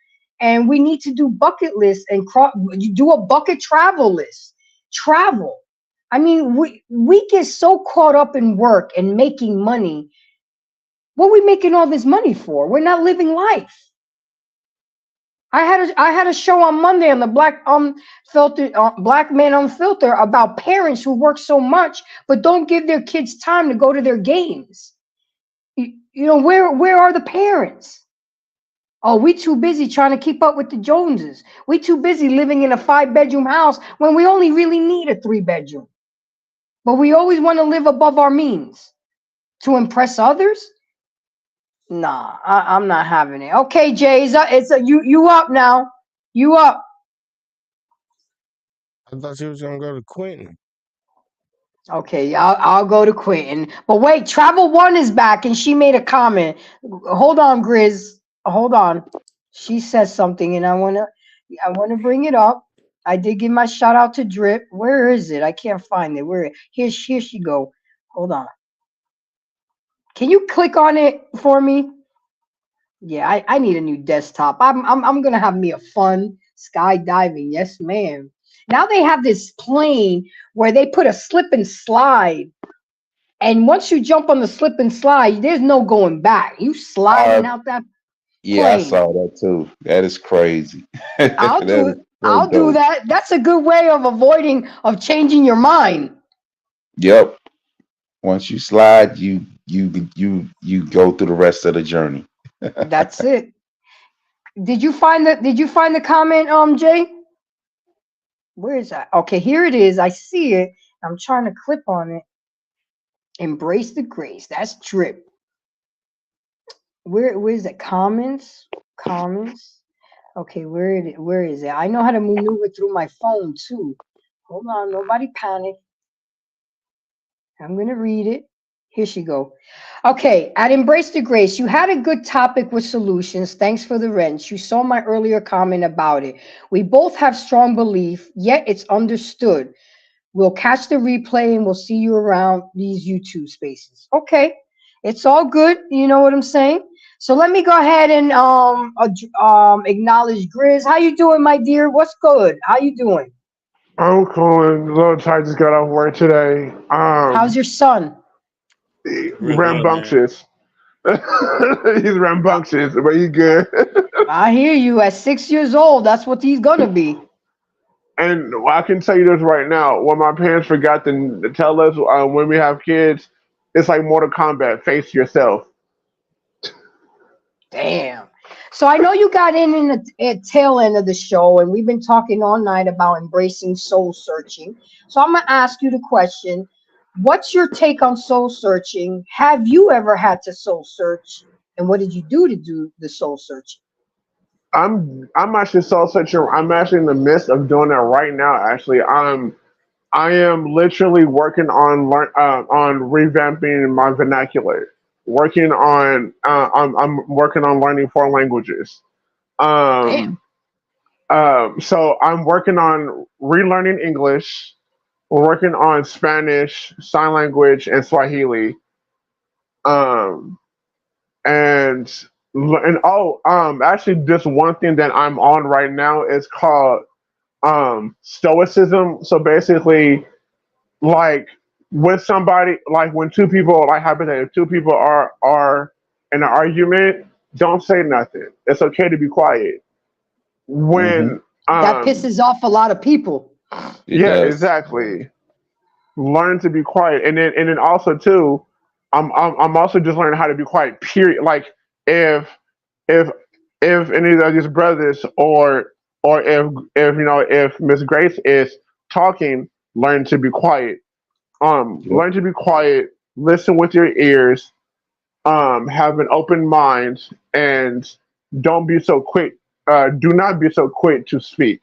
and we need to do bucket lists and you do a bucket travel list. Travel. I mean, we get so caught up in work and making money. What are we making all this money for? We're not living life. I had a show on Monday on the Black Man Unfiltered about parents who work so much but don't give their kids time to go to their games. You know, where are the parents? Oh, we too busy trying to keep up with the Joneses. We too busy living in a 5-bedroom house when we only really need a 3-bedroom. But we always want to live above our means to impress others. Nah, I'm not having it. Okay, Jay, you up now. You up. I thought you was gonna go to Quentin. Okay, I'll go to Quentin. But wait, Travel One is back and she made a comment. Hold on, Grizz. Hold on. She says something and I wanna bring it up. I did give my shout out to Drip. Where is it? I can't find it. Here she go. Hold on. Can you click on it for me? Yeah, I need a new desktop. I'm gonna have me a fun skydiving. Yes, ma'am. Now they have this plane where they put a slip and slide, and once you jump on the slip and slide, there's no going back. You Uh, sliding out that yeah, I plane. saw that too. That is crazy. I'll That do is it. so I'll do dope. that. That's a good way of changing your mind. Yep. Once you slide, you go through the rest of the journey. That's it. Did you find the comment, Jay? Where is that? Okay, here it is. I see it. I'm trying to click on it. Embrace the grace. That's Drip. Where's it? Comments? Comments. Okay, where is it? I know how to maneuver through my phone too. Hold on, nobody panic. I'm gonna read it. Here she go. Okay, at Embrace the Grace, you had a good topic with solutions. Thanks for the wrench. You saw my earlier comment about it. We both have strong belief, yet it's understood. We'll catch the replay and we'll see you around these YouTube spaces. Okay, it's all good. You know what I'm saying? So let me go ahead and acknowledge Grizz. How you doing, my dear? What's good? How you doing? I'm calling. Little Ty just got off work today. How's your son? Real good, man. Rambunctious. He's Uh, rambunctious, but he's good. I hear you. At 6 years old, that's what he's gonna be. And I can tell you this right now: what my parents forgot to tell us when we have kids, it's like Mortal Kombat. Face yourself. Damn. So I know you got in the at tail end of the show, and we've been talking all night about embracing soul searching. So I'm gonna ask you the question: what's your take on soul searching? Have you ever had to soul search, and what did you do the soul searching? I'm actually soul searching. I'm actually in the midst of doing that right now. Actually, I am literally working on revamping my vernacular. Working on I'm working on learning 4 languages. Damn. Um, so I'm working on relearning English. We're working on Spanish, sign language, and Swahili. Um, and actually, this one thing that I'm on right now is called Stoicism. So basically, like with somebody, like when two people, like hypothetically, if two people are in an argument, don't say nothing. It's okay to be quiet. when That pisses off a lot of people. It yeah, does. exactly. Learn to be quiet, and then also too, I'm also just learning how to be quiet. Period. Like if if if any of these brothers or if if Miss Grace is talking, learn to be quiet. Yep. Learn to be quiet. Listen with your ears. Have an open mind, and don't be so quick. Do not be so quick to speak.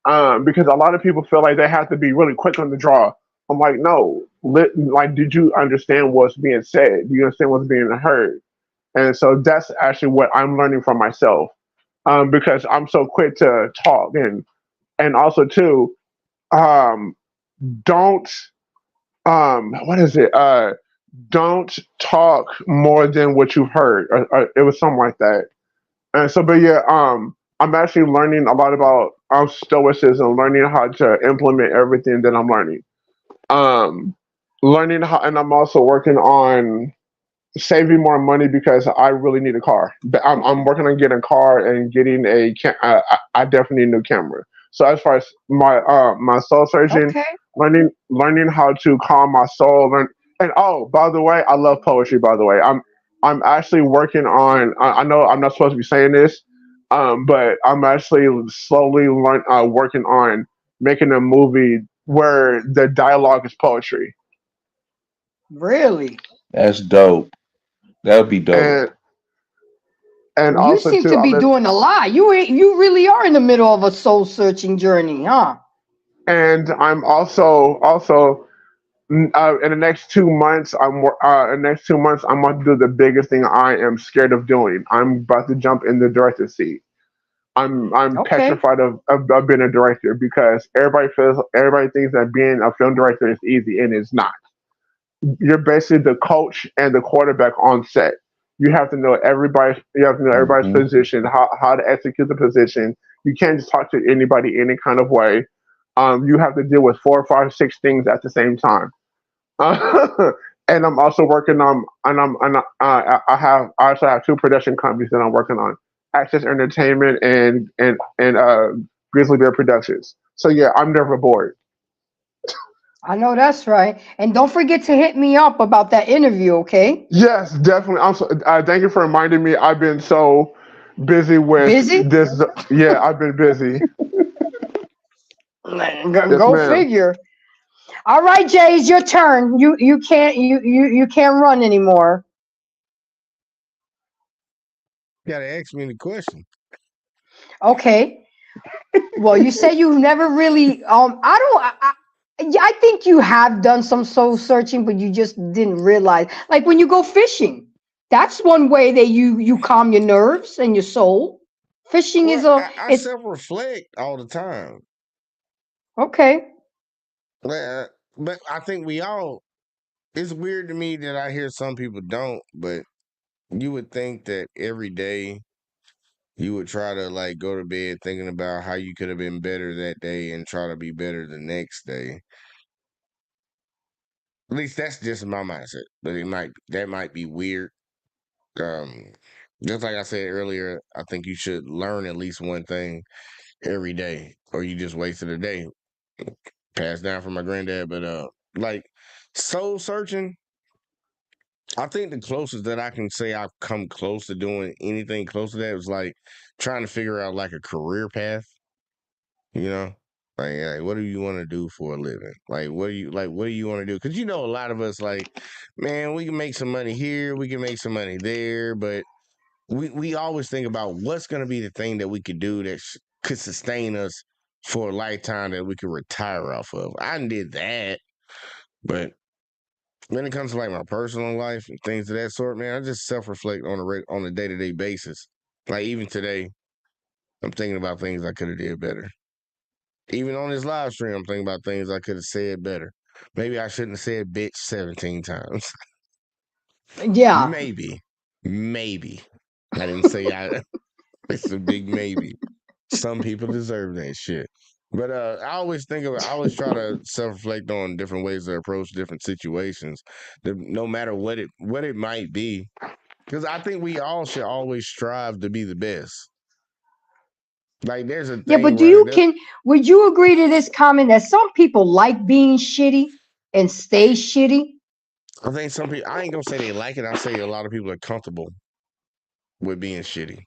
Because a lot of people feel like they have to be really quick on the draw. I'm like, no. Like, did you understand what's being said? Do you understand what's being heard? And so that's actually what I'm learning from myself. Because I'm so quick to talk, and also too, um, don't what is it? Don't talk more than what you've heard. It was something like that. And so, but yeah, I'm actually learning a lot about stoicism, learning how to implement everything that I'm learning. Um, Learning how, and I'm also working on saving more money because I really need a car. But I'm working on getting a car and getting I definitely need a new camera. So as far as my soul searching, Okay. learning how to calm my soul. And oh, by the way, I love poetry. By the way, I'm actually working on. I know I'm not supposed to be saying this, but I'm actually working on making a movie where the dialogue is poetry. Really? That's dope. That would be dope. And and Well, you also seem too, to be doing a lot. You really are in the middle of a soul searching journey, huh? and I'm also in the next 2 months, in the next 2 months, I'm going to do the biggest thing I am scared of doing. I'm about to jump in the director's seat. I'm Okay. petrified of being a director because everybody thinks that being a film director is easy, and it's not. You're basically the coach and the quarterback on set. You have to know everybody. You have to know everybody's Hmm. position, how to execute the position. You can't just talk to anybody any kind of way. You have to deal with four, five, six things at the same time. And I'm also working on, I also have two production companies that I'm working on, Access Entertainment and Grizzly Bear Productions. So yeah, I'm never bored. I know that's right. And don't forget to hit me up about that interview, okay? Yes, definitely. Thank you for reminding me. I've been so busy with Busy? this. Yeah, I've been busy. Yes, Go ma'am. figure. All right, Jay, it's your turn. You can't run anymore. Gotta ask me the question. Okay. Well, you say you've never really I don't yeah, I think you have done some soul searching, but you just didn't realize. Like when you go fishing, that's one way that you calm your nerves and your soul. Fishing is Well, a I it's self-reflect all the time. okay. But I think we all, it's weird to me that I hear some people don't, but you would think that every day you would try to like go to bed thinking about how you could have been better that day and try to be better the next day. At least that's just my mindset. But that might be weird. Um just like I said earlier, I think you should learn at least one thing every day, or you just wasted a day. Passed down from my granddad, but like soul searching, I think the closest that I can say I've come close to doing anything close to that was like trying to figure out like a career path, you know? Like what do you want to do for a living? What do you want to do? Because a lot of us like, man, we can make some money here, we can make some money there, but we always think about what's going to be the thing that we could do that could sustain us for a lifetime that we could retire off of. I did that, but when it comes to like my personal life and things of that sort, man, I just self reflect on on a day to day basis. Like even today, I'm thinking about things I could have did better. Even on this live stream, I'm thinking about things I could have said better. Maybe I shouldn't have said bitch 17 times. Yeah. Maybe, maybe I didn't say I. It's a big maybe. Some people deserve that shit. But I always try to self reflect on different ways to approach different situations, no matter what it might be. Because I think we all should always strive to be the best. Like there's a Yeah, but thing where that, would you agree to this comment that some people like being shitty and stay shitty? I think some people, I ain't gonna say they like it. I say a lot of people are comfortable with being shitty.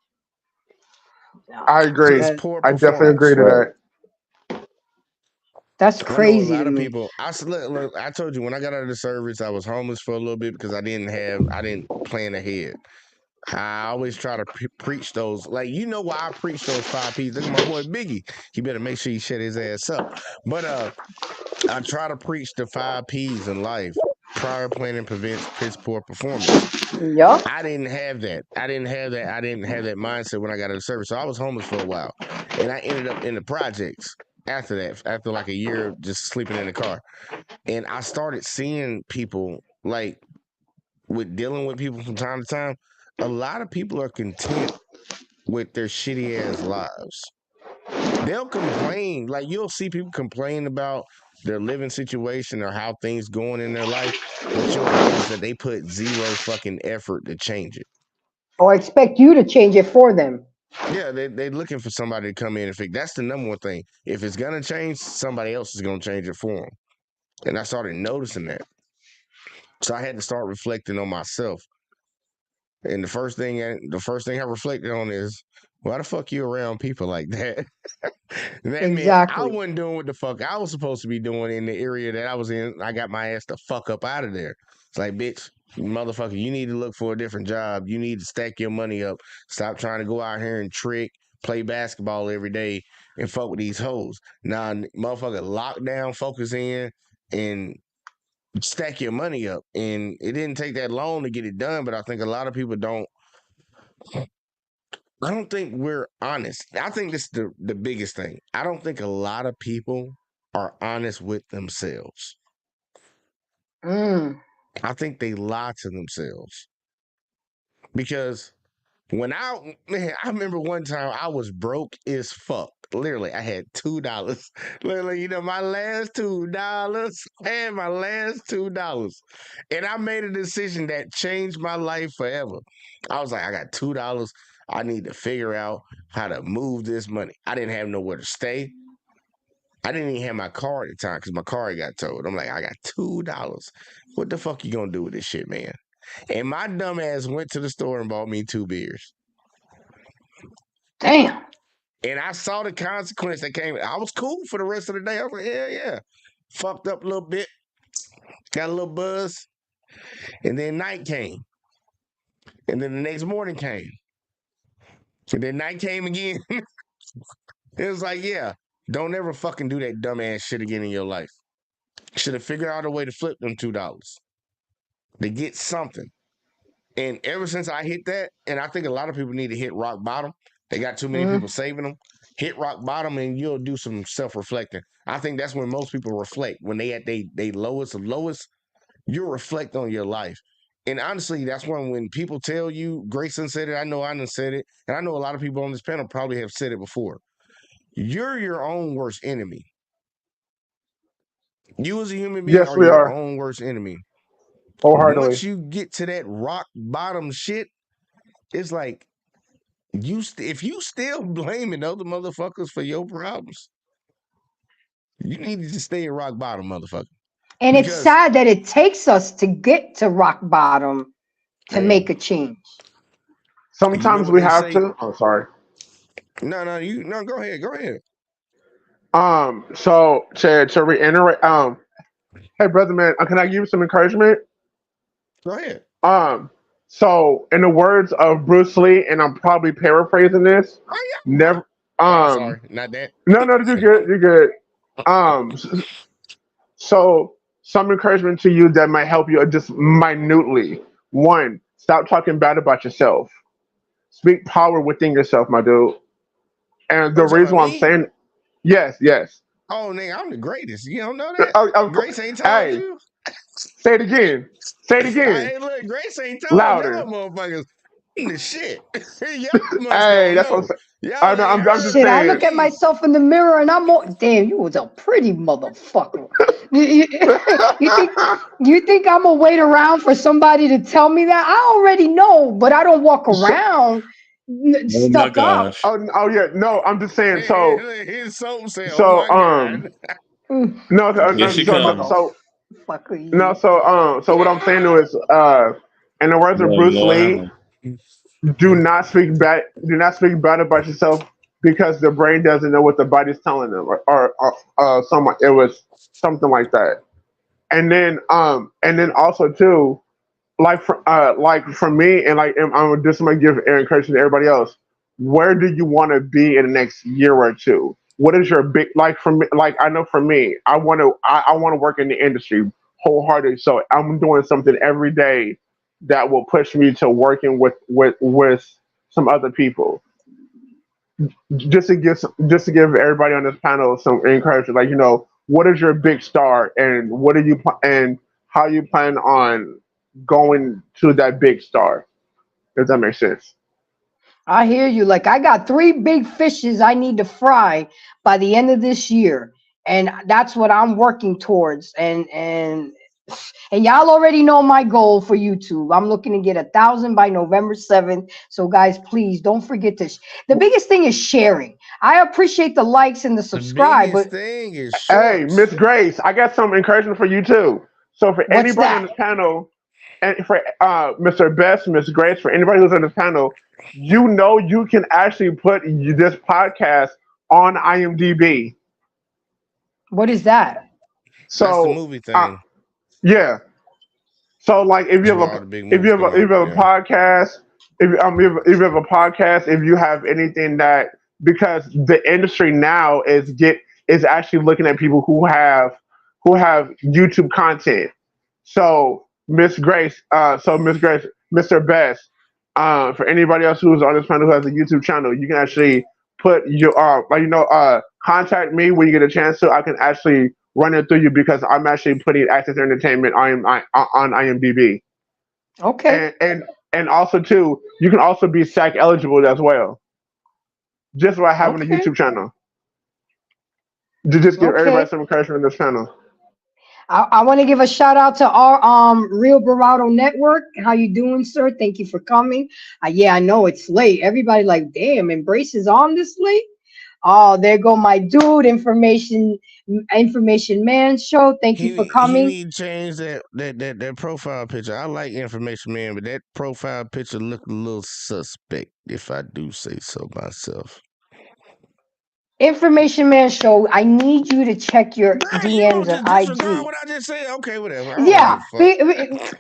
No, I agree. Just that, poor I definitely agree performance. to Right. that. that's I know a crazy lot to of me. people. Look, I told you when I got out of the service, I was homeless for a little bit because I didn't plan ahead. I always try to preach those. Like, you know why I preach those 5 P's? Look at my boy Biggie. He better make sure he shut his ass up. But I try to preach the 5 P's in life. Prior planning prevents piss poor performance. Yup. I didn't have that. I didn't have that mindset when I got out of service. So I was homeless for a while. And I ended up in the projects after that, after like a year of just sleeping in the car. And I started seeing people like with dealing with people from time to time. A lot of people are content with their shitty ass lives. They'll complain. Like you'll see people complain about their living situation or how things going in their life, but you'll notice that they put zero fucking effort to change it. Or expect you to change it for them. Yeah, they're looking for somebody to come in and fix. That's the number one thing. If it's gonna change, somebody else is gonna change it for them. And I started noticing that. So I had to start reflecting on myself. And the first thing I reflected on is why the fuck you around people like that? That meant I Exactly. wasn't doing what the fuck I was supposed to be doing in the area that I was in. I got my ass the fuck up out of there. It's like, bitch, motherfucker, you need to look for a different job. You need to stack your money up. Stop trying to go out here and trick, play basketball every day, and fuck with these hoes. Now, motherfucker, lock down, focus in, and stack your money up. And it didn't take that long to get it done, but I think a lot of people don't. I don't think we're honest. I think this is the biggest thing. I don't think a lot of people are honest with themselves. Mm. I think they lie to themselves because I remember one time I was broke as fuck. Literally, I had $2. Literally, my last $2 and my last $2. And I made a decision that changed my life forever. I was like, I got $2. I need to figure out how to move this money. I didn't have nowhere to stay. I didn't even have my car at the time because my car got towed. I'm like, I got $2. What the fuck you gonna do with this shit, man? And my dumb ass went to the store and bought me 2 beers. Damn. And I saw the consequence that came. I was cool for the rest of the day. I was like, yeah. Fucked up a little bit. Got a little buzz. And then night came. And then the next morning came. And then night came again. It was like, yeah, don't ever fucking do that dumbass shit again in your life. Should have figured out a way to flip them $2 to get something. And ever since I hit that, and I think a lot of people need to hit rock bottom. They got too many people saving them. Hit rock bottom, and you'll do some self-reflecting. I think that's when most people reflect. When they at they lowest of lowest, you reflect on your life. And honestly, that's when people tell you, Grayson said it, I know I done said it, and I know a lot of people on this panel probably have said it before. You're your own worst enemy. You as a human being Yes, are we your are. own worst enemy. Wholeheartedly. Once you get to that rock bottom shit, it's like if you still blaming other motherfuckers for your problems, you need to stay at rock bottom, motherfucker. And it's Because sad that it takes us to get to rock bottom to hey, make a change. you know Sometimes what we they have say? to. Oh, sorry. No, go ahead. So to reiterate, hey brother man, can I give you some encouragement? Go ahead. So in the words of Bruce Lee, and I'm probably paraphrasing this, Oh yeah. never. I'm sorry, not that. No, you're good. You're good. So some encouragement to you that might help you just minutely. One, stop talking bad about yourself. Speak power within yourself, my dude. And What the you talking reason about why I'm me? saying, yes. Oh nigga, I'm the greatest. You don't know that? Grace ain't told Hey, you? say it again. Say it again. Hey, look, Grace ain't told y'all Louder. motherfuckers. I'm the shit. Y'all must Hey, don't that's what I'm know. saying. Y'all No, ain't I'm just heard Shit, I about saying. look at me. myself in the mirror and I'm more, damn, you was a pretty motherfucker. You, you think you think I'm gonna wait around for somebody to tell me that? I already know, but I don't walk so, around. Oh my Stuck up. gosh. Oh yeah, no, I'm just saying. So His soul said, "Oh so my God." Mm, no, Here she comes. fuck no, you. so what I'm saying is, in the words of Lord, Bruce Lord have Lee, mercy. do not speak bad about yourself because the brain doesn't know what the body's telling them, or someone it was something like that. And then also too, like for me, and like I'm just gonna give encouragement to everybody else. Where do you want to be in the next year or two? What is your big like for me? Like I know for me, I want to work in the industry wholeheartedly. So I'm doing something every day that will push me to working with some other people. Just to give everybody on this panel some encouragement. Like what is your big star, and what are and how you plan on going to that big star? If that makes sense. I hear you. Like I got 3 big fishes I need to fry by the end of this year, and that's what I'm working towards. And y'all already know my goal for YouTube. I'm looking to get 1,000 by November 7th. So guys, please don't forget to. The biggest thing is sharing. I appreciate the likes and the The subscribe, biggest but thing is Hey, Miss shorts. Grace, I got some encouragement for you too. So for what's anybody on that? this panel, and for Mr. Best, Miss Grace, for anybody who's on this panel, you can actually put this podcast on IMDb. What is that? That's the So movie thing. yeah, so like if That's you where have all the big movies come if out. you have a Yeah. podcast, if you have a podcast, if you have anything that because the industry now is actually looking at people who have YouTube content. So Miss Grace, Mr. Best, for anybody else who's on this panel who has a YouTube channel, you can actually put your contact me when you get a chance to. I can actually run it through you because I'm actually putting Access Entertainment on IMDb, Okay. and also too, you can also be SAC eligible as well, just by having a Okay. YouTube channel. To just give everybody Okay. some encouragement in this channel. I want to give a shout out to our Real Bravado Network. How you doing, sir? Thank you for coming. Yeah, I know it's late. Everybody like, damn, Embrace is on this late. Oh, there go my dude, information man show. Thank you for He coming. need to change that profile picture. I like Information Man, but that profile picture look a little suspect, if I do say so myself. Information man show. I need you to check your Bruh, you DMs gonna and just disregard IG. what I just said? Okay, whatever. I don't give Yeah, a fuck.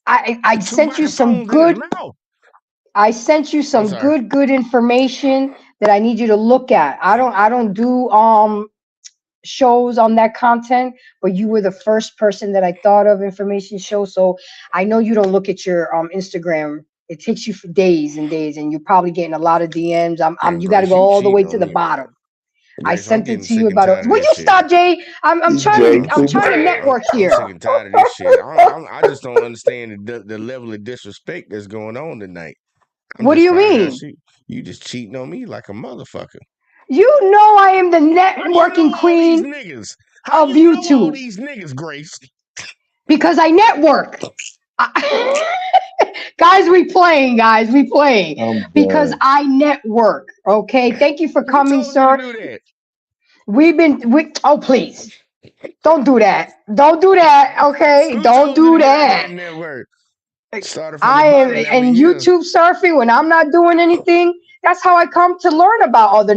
I Two sent you some microphones in his good. mouth. I sent you I'm some sorry. good information that I need you to look at. I don't do shows on that content, but you were the first person that I thought of information show. So I know you don't look at your Instagram. It takes you for days and days, and you're probably getting a lot of DMs. And You got to Grace, go you all the way cheating to on the me. bottom. I Grace, I'm sent it getting to you sick and about a. tired of Will this you shit. stop, Jay? I'm trying to I'm I'm sick and trying to tired. network I'm here. sick and tired of this shit. I just don't understand the level of disrespect that's going on tonight. I'm What do just you finding out mean? you just cheating on me like a motherfucker. You know I am the How you know networking all these queen niggas? How of you know all YouTube these niggas, Grace? because I network. Guys, we playing, guys. We playing I'm because done. I network. Okay. Thank you for Who coming, told you to sir. do that? Oh, please. Don't do that. Don't do that. Okay. Who Don't told you do to get out there that. and network? Started from the I am bottom, now we in here. YouTube surfing when I'm not doing anything. That's how I come to learn about other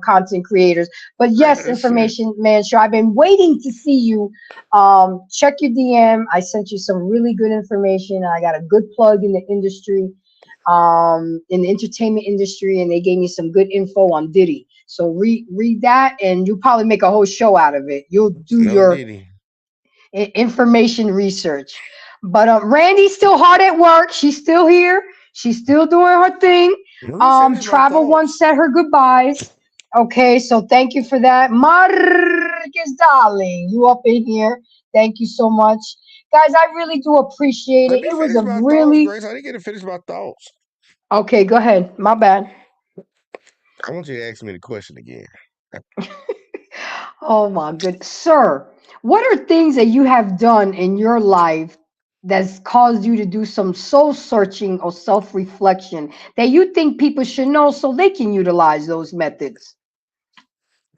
content creators. But yes, Shit. information man, sure. I've been waiting to see you. Check your DM. I sent you some really good information. I got a good plug in the industry, in the entertainment industry, and they gave me some good info on Diddy. So read that, and you'll probably make a whole show out of it. You'll do No your Diddy. information research. But Randy's still hard at work. She's still here. She's still doing her thing. Let me finish my Travel once thoughts. said her goodbyes. Okay, so thank you for that. Marquez, darling, you up in here. Thank you so much. Guys, I really do appreciate Let it. me It was finish a my thoughts, really. Grace. I didn't get to finish my thoughts. Okay, go ahead. My bad. I want you to ask me the question again. Oh my goodness. Sir, what are things that you have done in your life that's caused you to do some soul searching or self reflection that you think people should know so they can utilize those methods?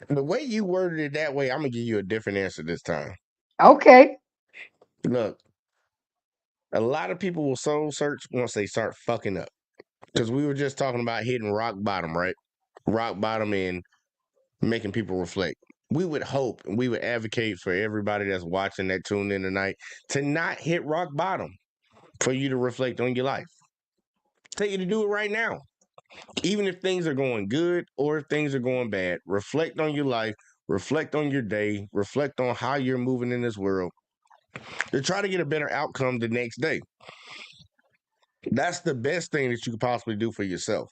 The way you worded it that way, I'm gonna give you a different answer this time. Okay. Look, a lot of people will soul search once they start fucking up. Because we were just talking about hitting rock bottom, right? Rock bottom and making people reflect. We would hope and we would advocate for everybody that's watching that tuned in tonight to not hit rock bottom for you to reflect on your life. Tell you to do it right now. Even if things are going good or if things are going bad, reflect on your life, reflect on your day, reflect on how you're moving in this world to try to get a better outcome the next day. That's the best thing that you could possibly do for yourself.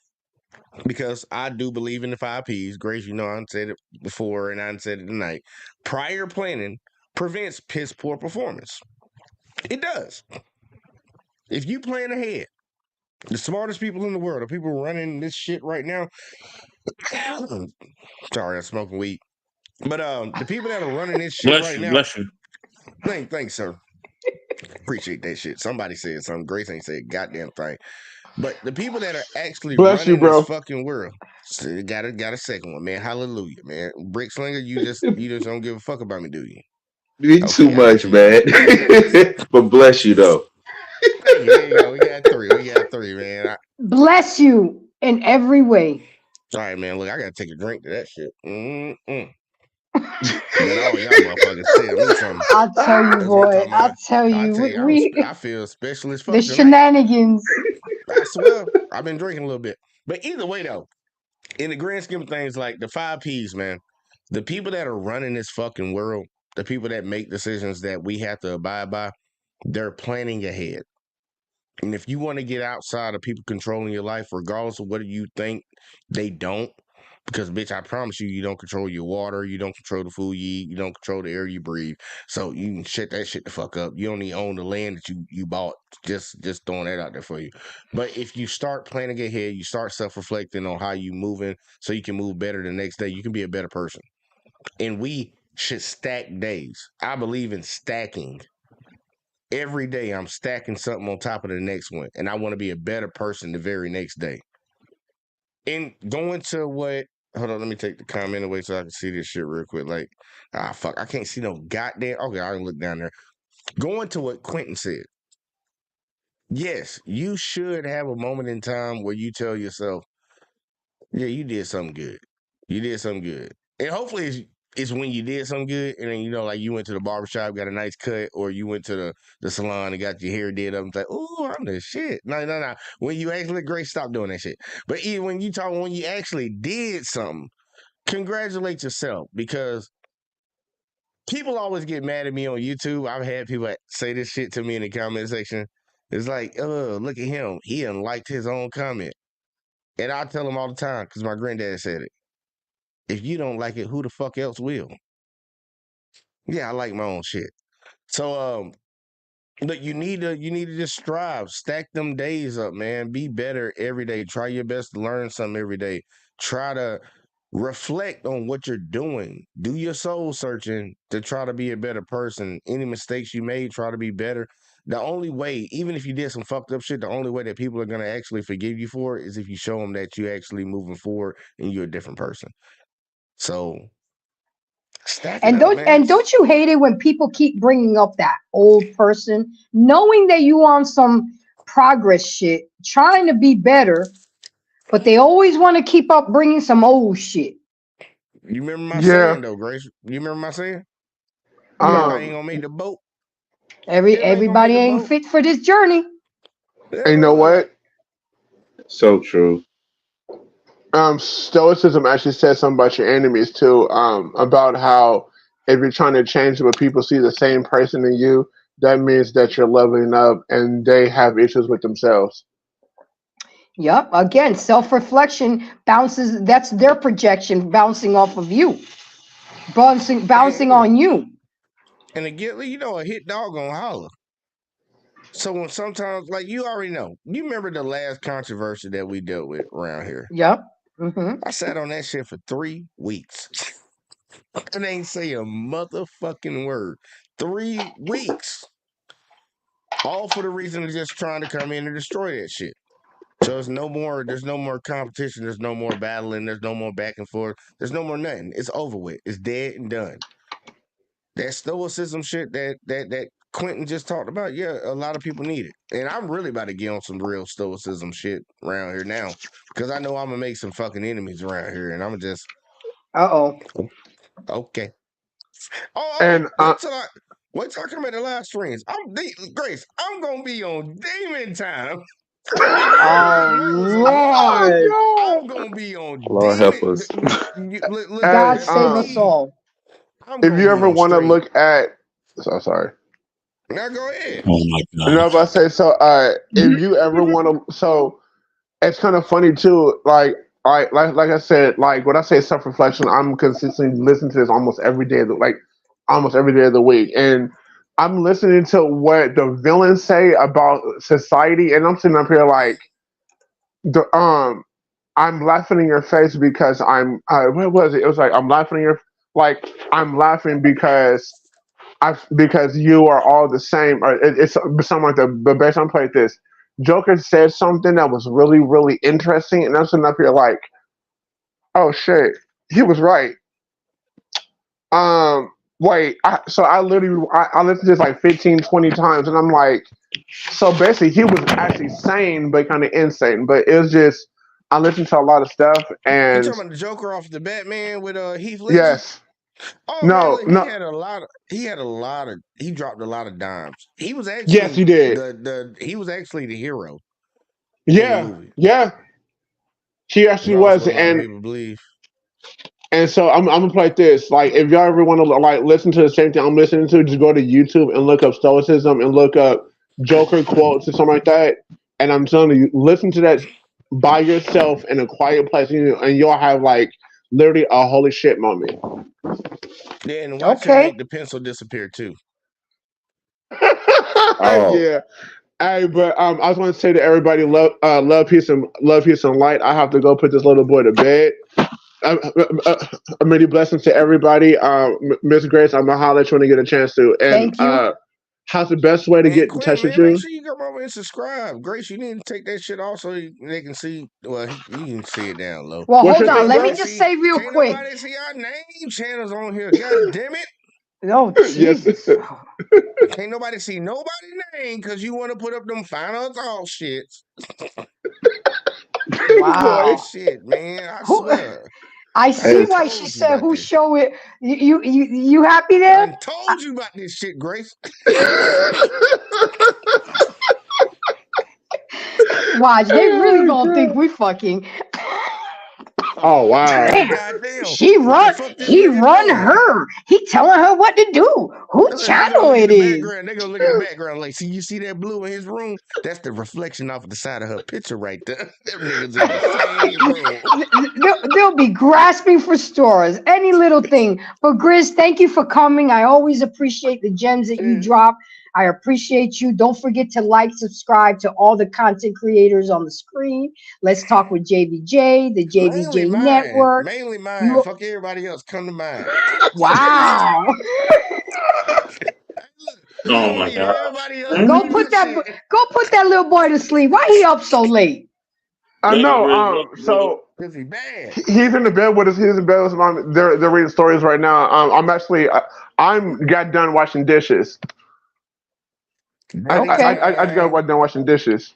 Because I do believe in the 5 Ps. Grace, you know, I said it before and I said it tonight. Prior planning prevents piss poor performance. It does. If you plan ahead, the smartest people in the world, the people running this shit right now. Sorry, I'm smoking weed. But the people that are running this shit Bless right you, now, bless you. thanks, sir. Appreciate that shit. Somebody said something. Grace ain't said a goddamn thing. But the people that are actually Bless you, running this bro. fucking world, so got a second one, man. Hallelujah, man. Brick Slinger, you just don't give a fuck about me, do you? Me too Okay, I much, got you. man. But bless you though. Thank you. There you go. We got three. We got three, man. Bless you in every way. All right, man. Look, I gotta take a drink to that shit. Let all y'all motherfuckers tell me something. I'll tell you, That's what I'm boy. talking I'll about. tell I you. tell you, I feel special as The fuck tonight. shenanigans. I swear, I've been drinking a little bit. But either way, though, in the grand scheme of things, like the 5 Ps, man, the people that are running this fucking world, the people that make decisions that we have to abide by, they're planning ahead. And if you want to get outside of people controlling your life, regardless of what you think, they don't. Because, bitch, I promise you, you don't control your water, you don't control the food you eat, you don't control the air you breathe. So you can shut that shit the fuck up. You don't even own the land that you bought. Just throwing that out there for you. But if you start planning ahead, you start self-reflecting on how you moving, so you can move better the next day. You can be a better person. And we should stack days. I believe in stacking. Every day I'm stacking something on top of the next one, and I want to be a better person the very next day. And going to what? Hold on, let me take the comment away so I can see this shit real quick. Like, fuck, I can't see no goddamn. Okay, I can look down there. Going to what Quentin said. Yes, you should have a moment in time where you tell yourself, yeah, you did something good. You did something good. And hopefully it's when you did something good and then, like you went to the barbershop, got a nice cut, or you went to the salon and got your hair did up and like, oh, I'm the shit. No. When you actually look great, stop doing that shit. But even when you actually did something, congratulate yourself, because people always get mad at me on YouTube. I've had people say this shit to me in the comment section. It's like, oh, look at him. He unliked his own comment. And I tell them all the time, because my granddad said it. If you don't like it, who the fuck else will? Yeah, I like my own shit. So look, you need to just strive, stack them days up, man. Be better every day. Try your best to learn something every day. Try to reflect on what you're doing. Do your soul searching to try to be a better person. Any mistakes you made, try to be better. The only way, even if you did some fucked up shit, the only way that people are gonna actually forgive you for it is if you show them that you actually moving forward and you're a different person. So stack it And up, man. don't you hate it when people keep bringing up that old person, knowing that you on some progress shit, trying to be better, but they always want to keep up bringing some old shit. You remember my Yeah. saying though, Grace? You remember my saying? Everybody No, ain't gonna make the boat. Everybody gonna make everybody the ain't boat. fit for this journey. And you know Yeah. what? So true. Stoicism actually says something about your enemies too. About how if you're trying to change, but people see the same person in you, that means that you're leveling up, and they have issues with themselves. Yep. Again, self-reflection bounces. That's their projection bouncing off of you, bouncing And, on you. and again, a hit dog gonna holler. So when sometimes, like you already know, you remember the last controversy that we dealt with around here. Yep. Hmm. I sat on that shit for 3 weeks. And ain't say a motherfucking word. 3 weeks. All for the reason of just trying to come in and destroy that shit. So there's no more competition, there's no more battling, there's no more back and forth, there's no more nothing. It's over with. It's dead and done. That stoicism shit that Quentin just talked about, yeah, a lot of people need it. And I'm really about to get on some real stoicism shit around here now. Because I know I'm gonna make some fucking enemies around here, and I'm just okay. And wait till I come at the live streams. Grace, I'm gonna be on demon time. Oh Lord! I'm gonna be on Lord help us. God save us all. If you ever want to look at, sorry. Now go ahead. Oh my god! No, but I say so. If you ever want to, so it's kind of funny too. Like I said, like when I say self reflection, I'm consistently listening to this almost every day. Almost every day of the week, and I'm listening to what the villains say about society, and I'm sitting up here like, I'm laughing in your face because what was it? It was like I'm laughing in I'm laughing because you are all the same, or it's something like that. But based on play this, Joker said something that was really, really interesting, and I'm sitting up here like, oh shit, he was right. Wait, so I literally I listened to this like 15, 20 times, and I'm like, so basically he was actually sane, but kind of insane. But it was just I listened to a lot of stuff, and you talking about the Joker off the Batman with Heath Ledger? Yes. Oh no, man, no. He dropped a lot of dimes. He was actually yes, he did. He was actually the hero. Yeah, yeah. He actually was, and people believe. And so I'm gonna play this. Like, if y'all ever want to like listen to the same thing I'm listening to, just go to YouTube and look up stoicism and look up Joker quotes or something like that. And I'm telling you, listen to that by yourself in a quiet place, and you'll have like literally a holy shit moment. Yeah, and watch him make the pencil disappear too. Yeah. Hey, but I just want to say to everybody, love, peace, and light. I have to go put this little boy to bed. Many blessings to everybody. Miss Grace, I'm gonna holler at you when I get a chance to. And thank you. How's the best way to get in touch with you? Make sure you come over and subscribe. Grace, you need to take that shit off so they can see. Well, you can see it down low. Well, hold on. Let me just say real quick. Nobody see our name channels on here. God damn it. No, yes. Can't nobody see nobody's name because you want to put up them final thought shits. Wow. Shit, man. I swear. I see why she said who show it. You happy there? I told you about this shit, Grace. Watch, they really gonna think we fucking. Oh wow! He run her. He telling her what to do. Who channel it is? They gonna look at the background like, see, you see that blue in his room? That's the reflection off of the side of her picture right there. Them niggas in the same room. They'll be grasping for stores, any little thing. But Grizz, thank you for coming. I always appreciate the gems that you drop. I appreciate you. Don't forget to like, subscribe to all the content creators on the screen. Let's talk with JBJ, the JBJ Network. Mainly mine. Fuck everybody else. Come to mine. Wow. Oh my god. Go put that little boy to sleep. Why he up so late? I know. So he's bad. He's in the bed with his mom. They're reading stories right now. I'm got done washing dishes. I just got done washing dishes.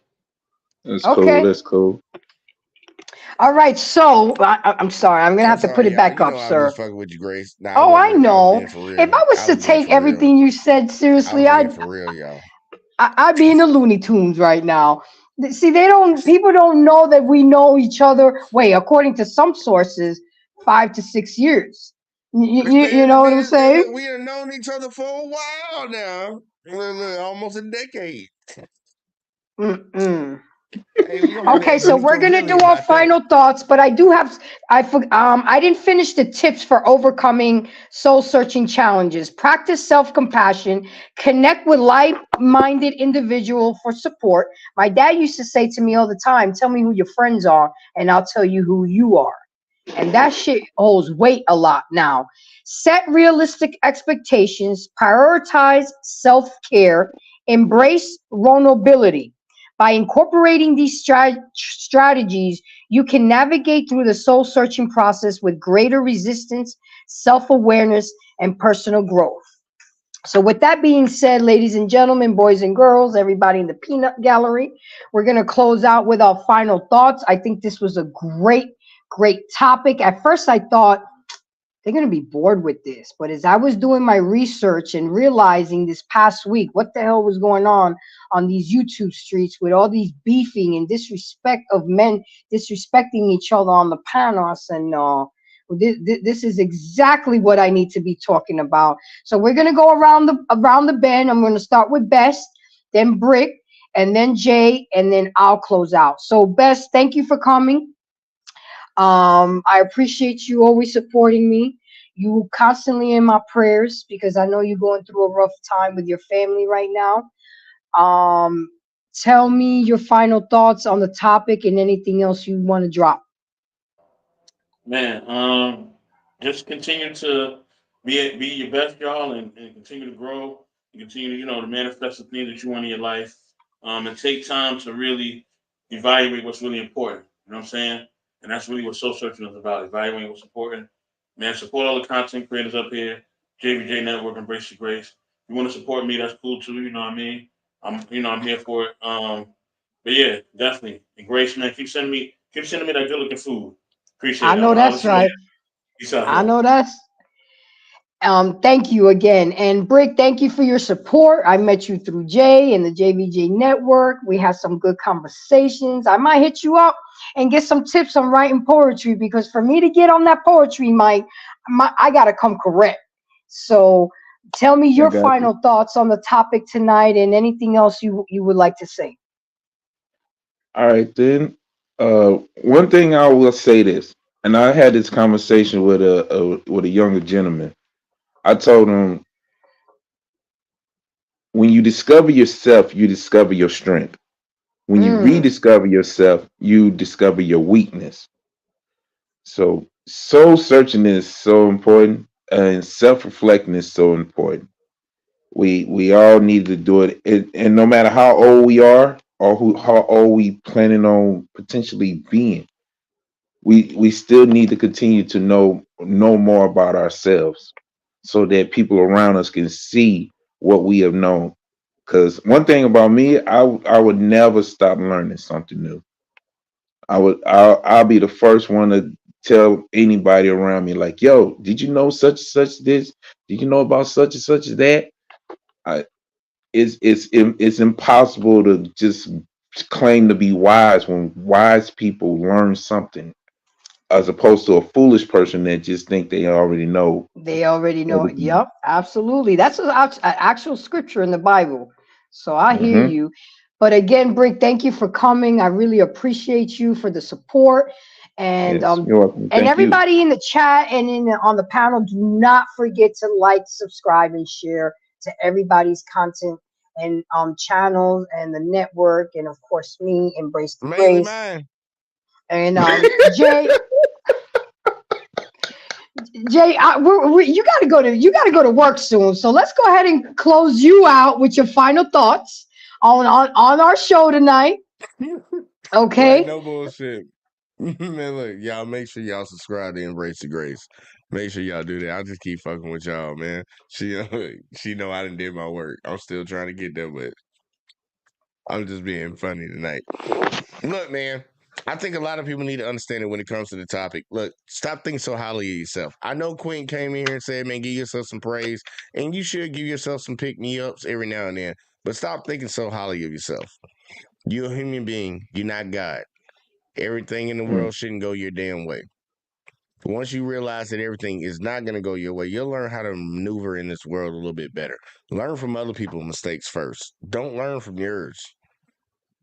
That's cool. That's cool. All right, so I'm sorry. I'm gonna have to put it back up, sir. I was fucking with you, Grace. Nah, I know. If I was to take everything you said seriously, for real, y'all. I'd be in the Looney Tunes right now. See, people don't know that we know each other. Wait, according to some sources, 5 to 6 years. You know what I'm saying? We have known each other for a while now. Almost a decade. Okay, so we're gonna do our final thoughts, but I didn't finish the tips for overcoming soul-searching challenges. Practice self-compassion. Connect with like-minded individual for support. My dad used to say to me all the time, "Tell me who your friends are, and I'll tell you who you are." And that shit holds weight a lot now. Set realistic expectations. Prioritize self-care. Embrace vulnerability. By incorporating these strategies, you can navigate through the soul searching process with greater resistance, self awareness, and personal growth. So, with that being said, ladies and gentlemen, boys and girls, everybody in the peanut gallery, we're going to close out with our final thoughts. I think this was a great topic. At first, I thought they're going to be bored with this. But as I was doing my research and realizing this past week what the hell was going on these YouTube streets with all these beefing and disrespect of men disrespecting each other on the panos and this is exactly what I need to be talking about. So we're going to go around the bend. I'm going to start with Best, then Brick, and then Jay, and then I'll close out. So Best, thank you for coming. I appreciate you always supporting me. You constantly in my prayers because I know you're going through a rough time with your family right now. Um, Tell me your final thoughts on the topic and anything else you want to drop. Man, just continue to be your best, y'all, and continue to grow and continue to to manifest the things that you want in your life. And take time to really evaluate what's really important. You know what I'm saying? And that's really what soul searching is about. Evaluating what's important. Man, support all the content creators up here. JVJ Network, Embrace the Grace. If you want to support me, that's cool too. You know what I mean? I'm here for it. But yeah, definitely. And Grace, man, keep sending me that good looking food. Appreciate I it. know I'll that's let you know. right. Peace out, I y'all. know that's thank you again. And Brick, thank you for your support. I met you through Jay and the JVJ network. We had some good conversations. I might hit you up and get some tips on writing poetry because for me to get on that poetry mic, I gotta come correct. So tell me I your got you. final thoughts on the topic tonight and anything else you would like to say. All right, then. One thing I will say this, and I had this conversation with a younger gentleman. I told him, when you discover yourself, you discover your strength. When you Mm, rediscover yourself, you discover your weakness. So soul searching is so important, and self reflecting is so important. We all need to do it, and no matter how old we are or how old we planning on potentially being, we still need to continue to know more about ourselves, so that people around us can see what we have known. Because one thing about me, I would never stop learning something new. I'll be the first one to tell anybody around me, like, yo, did you know such and such this? Did you know about such and such as that? I, it's impossible to just claim to be wise when wise people learn something, as opposed to a foolish person that just think they already know they already know. everything. Yep, absolutely. That's an actual scripture in the Bible. So I hear Hmm. you. But again, Brick, thank you for coming. I really appreciate you for the support. And Yes, you're welcome. and Thank you. everybody in the chat and on the panel, do not forget to like, subscribe, and share to everybody's content and channels and the network, and of course me, Embrace the Mainly Grace. mine. And Jay, you got to go to work soon. So let's go ahead and close you out with your final thoughts on our show tonight. Like Okay. no bullshit. Man, look, y'all make sure y'all subscribe to Embrace the Grace. Make sure y'all do that. I'll just keep fucking with y'all, man. She she know I done did my work. I'm still trying to get there, but I'm just being funny tonight. Look, man, I think a lot of people need to understand it when it comes to the topic. Look, stop thinking so highly of yourself. I know Queen came in here and said, man, give yourself some praise, and you should give yourself some pick me ups every now and then. But stop thinking so highly of yourself. You're a human being. You're not God. Everything in the Mm. world shouldn't go your damn way. Once you realize that everything is not going to go your way, you'll learn how to maneuver in this world a little bit better. Learn from other people's mistakes first. Don't learn from yours.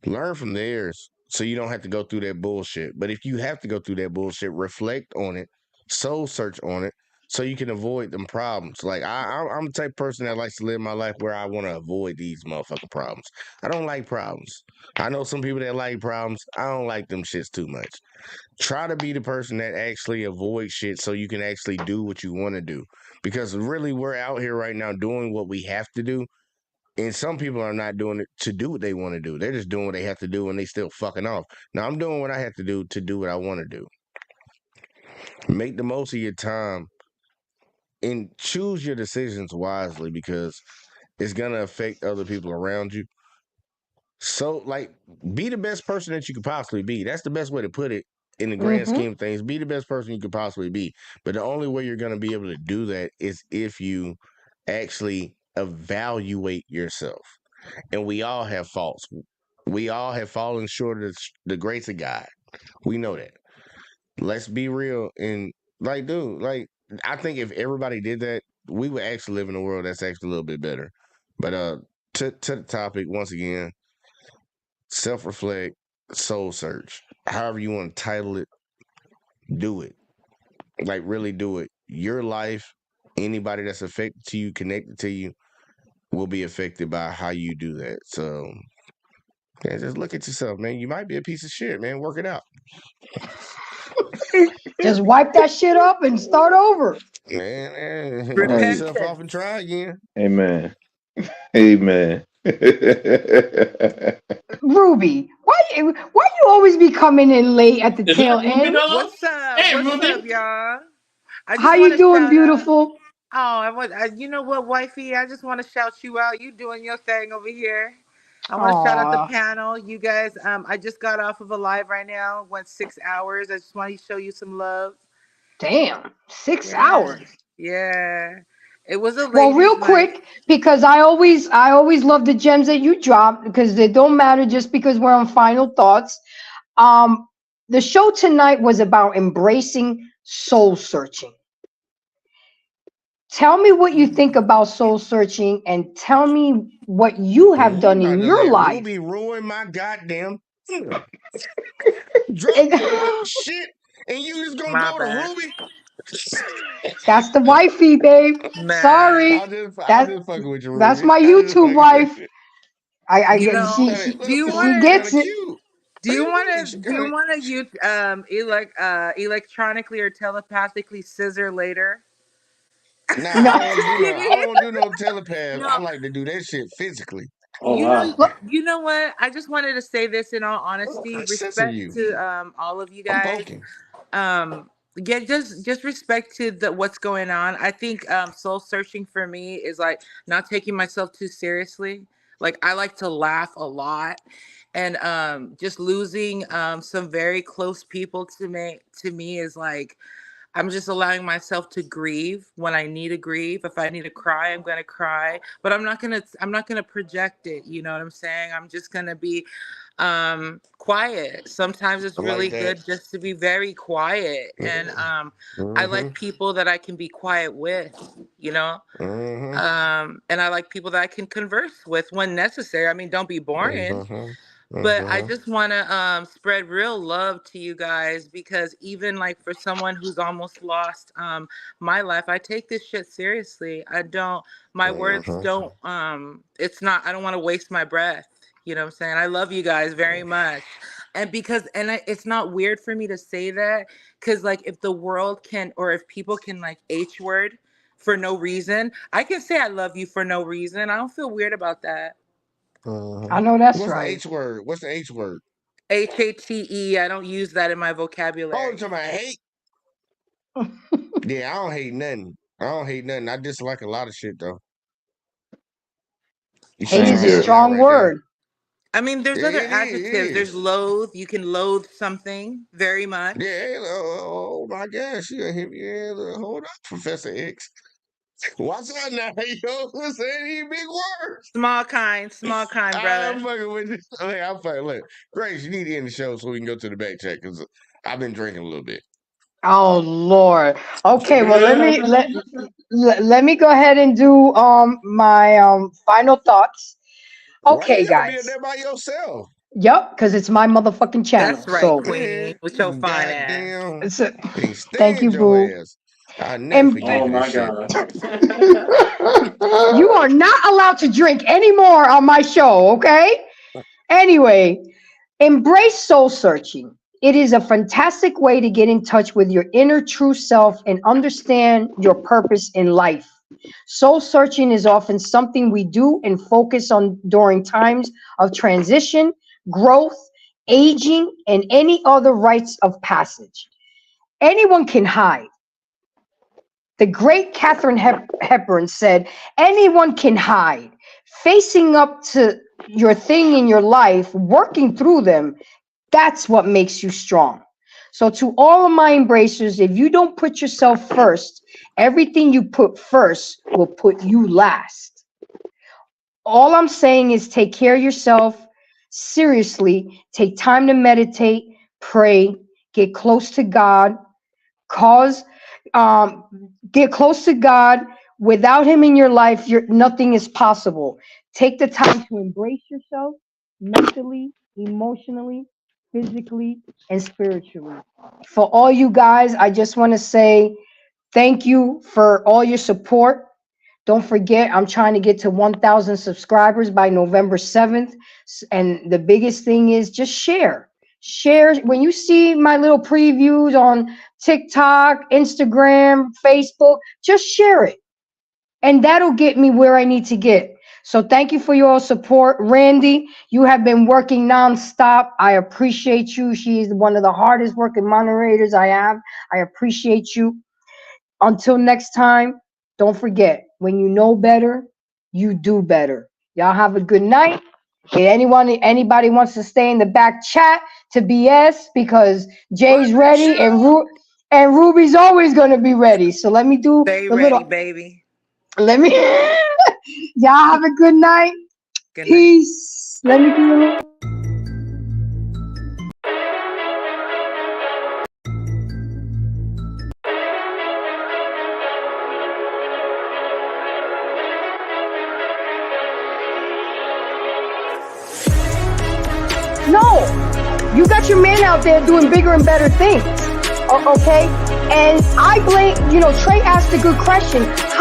Learn from theirs so you don't have to go through that bullshit. But if you have to go through that bullshit, reflect on it, soul search on it, so you can avoid them problems. Like I'm the type of person that likes to live my life where I want to avoid these motherfucking problems. I don't like problems. I know some people that like problems. I don't like them shits too much. Try to be the person that actually avoids shit so you can actually do what you want to do. Because really, we're out here right now doing what we have to do, And some people are not doing it to do what they want to do. They're just doing what they have to do and they still fucking off. Now I'm doing what I have to do what I want to do. Make the most of your time and choose your decisions wisely because it's gonna affect other people around you. So, like, be the best person that you could possibly be. That's the best way to put it in the grand Mm-hmm. scheme of things. Be the best person you could possibly be. But the only way you're gonna be able to do that is if you actually evaluate yourself. And we all have faults. We all have fallen short of the grace of God. We know that. Let's be real and like, dude, like I think if everybody did that, we would actually live in a world that's actually a little bit better. But to the topic once again, self-reflect, soul search. However you want to title it, do it. Like really do it. Your life, anybody that's affected to you, connected to you, will be affected by how you do that. So yeah, just look at yourself, man. You might be a piece of shit, man. Work it out. Just wipe that shit up and start over. Man, dust Hey, yourself off and Repentance. try again. amen. Amen. Ruby, why you always be coming in late at the Is that tail Ruby end? dog? What's up? Hey, What's up, Ruby. y'all? I How just want you to doing, shout out. beautiful? Oh, you know what, wifey? I just want to shout you out. You doing your thing over here. I want to shout out the Aw, panel. You guys, I just got off of a live right now. Went 6 hours. I just want to show you some love. damn, 6 hours. Yeah, yeah. It was a Well, real ladies' night. quick, because I always love the gems that you drop because they don't matter just because we're on final thoughts. Um, the show tonight was about embracing soul searching. Tell me what you think about soul searching and tell me what you have You done about in to your let life. Ruby ruin my goddamn drop all that shit, and you just gonna My go to bad, Ruby? That's the wifey, babe. man. Sorry. I'm That just fucking with you, that's Ruby. my I just YouTube fucking with wife. you. I You get know, she do you Look, she want she's kind to? of gets it. cute. Do Look you at want me. to? She Do kind you of. want to use electronically or telepathically scissor later? Nah, I No. don't want to do no. I don't want to do no telepath. I No, like to do that shit physically. Oh you know, wow. Look, you know what? I just wanted to say this in all I'm honesty, gonna censor respect you. to all of you I'm guys. poking. Um, yeah, just respect to the what's going on. I think soul searching for me is like not taking myself too seriously. Like I like to laugh a lot, and just losing some very close people to me is like I'm just allowing myself to grieve when I need to grieve. If I need to cry, I'm gonna cry. But I'm not gonna project it, you know what I'm saying? I'm just gonna be quiet. Sometimes it's I like really that. good just to be very quiet. And I Mm-hmm. like people that I can be quiet with, you know? Mm-hmm. And I like people that I can converse with when necessary. I mean, don't be boring, Mm-hmm. but I Mm-hmm. just want to spread real love to you guys because even like for someone who's almost lost my life, I take this shit seriously. I don't, my words Mm-hmm. don't, it's not, I don't want to waste my breath. You know what I'm saying? I love you guys very much. And because, it's not weird for me to say that because like if the world can, or if people can like H word for no reason, I can say I love you for no reason. I don't feel weird about that. Mm-hmm. I know that's What's the right. H word? What's the H word? HATE. I don't use that in my Oh, you vocabulary. talking about hate? Yeah, I don't hate nothing. I don't hate nothing. I dislike a lot of shit though. You see Hate Same is a triangle here. that strong right there. word. I mean, there's Yeah, other it is. It adjectives. There's is. loathe. You can loathe something very Yeah. much. Oh my gosh. You hit me. Yeah, hold up, Professor X. What's up now? Yo, saying these big words. Small kind, I'm brother. fucking with you. I'm fucking. Look, Grace, you need to end the show so we can go to the back check because I've been drinking a little bit. Oh Lord. Okay, well let me go ahead and do my final thoughts. Why you Okay, gotta be in guys. there by yourself? Yep, because it's my motherfucking channel. That's right, So, Man, Queen, with your fine ass. goddamn. it's a, Can't thank you, stand your boo. ass. I'll never And forgive Oh you this my shit. god. you are not allowed to drink anymore on my show, okay? Anyway, embrace soul searching. It is a fantastic way to get in touch with your inner true self and understand your purpose in life. Soul searching is often something we do and focus on during times of transition, growth, aging, and any other rites of passage. Anyone can hide. The great Katharine Hepburn said, anyone can hide. Facing up to your thing in your life, working through them, that's what makes you strong. So to all of my embracers, if you don't put yourself first, everything you put first will put you last. All I'm saying is take care of yourself. Seriously, take time to meditate, pray, get close to God, get close to God. Without him in your life, nothing is possible. Take the time to embrace yourself mentally, emotionally, physically, and spiritually. For all you guys, I just want to say thank you for all your support. Don't forget, I'm trying to get to 1,000 subscribers by November 7th. And the biggest thing is just share. Share. When you see my little previews on TikTok, Instagram, Facebook, just share it. And that'll get me where I need to get. So thank you for your support. Randy, you have been working nonstop. I appreciate you. She is one of the hardest working moderators I have. I appreciate you. Until next time, don't forget, when you know better, you do better. Y'all have a good night. If anybody wants to stay in the back chat to BS, because Jay's ready and Ruby's always going to be ready. So let me do Stay the ready, little... baby. Let me... Y'all have a good night. Good night. Peace. Let me do a little... No, you got your man out there doing bigger and better things. Okay? And I blame, Trey asked a good question. How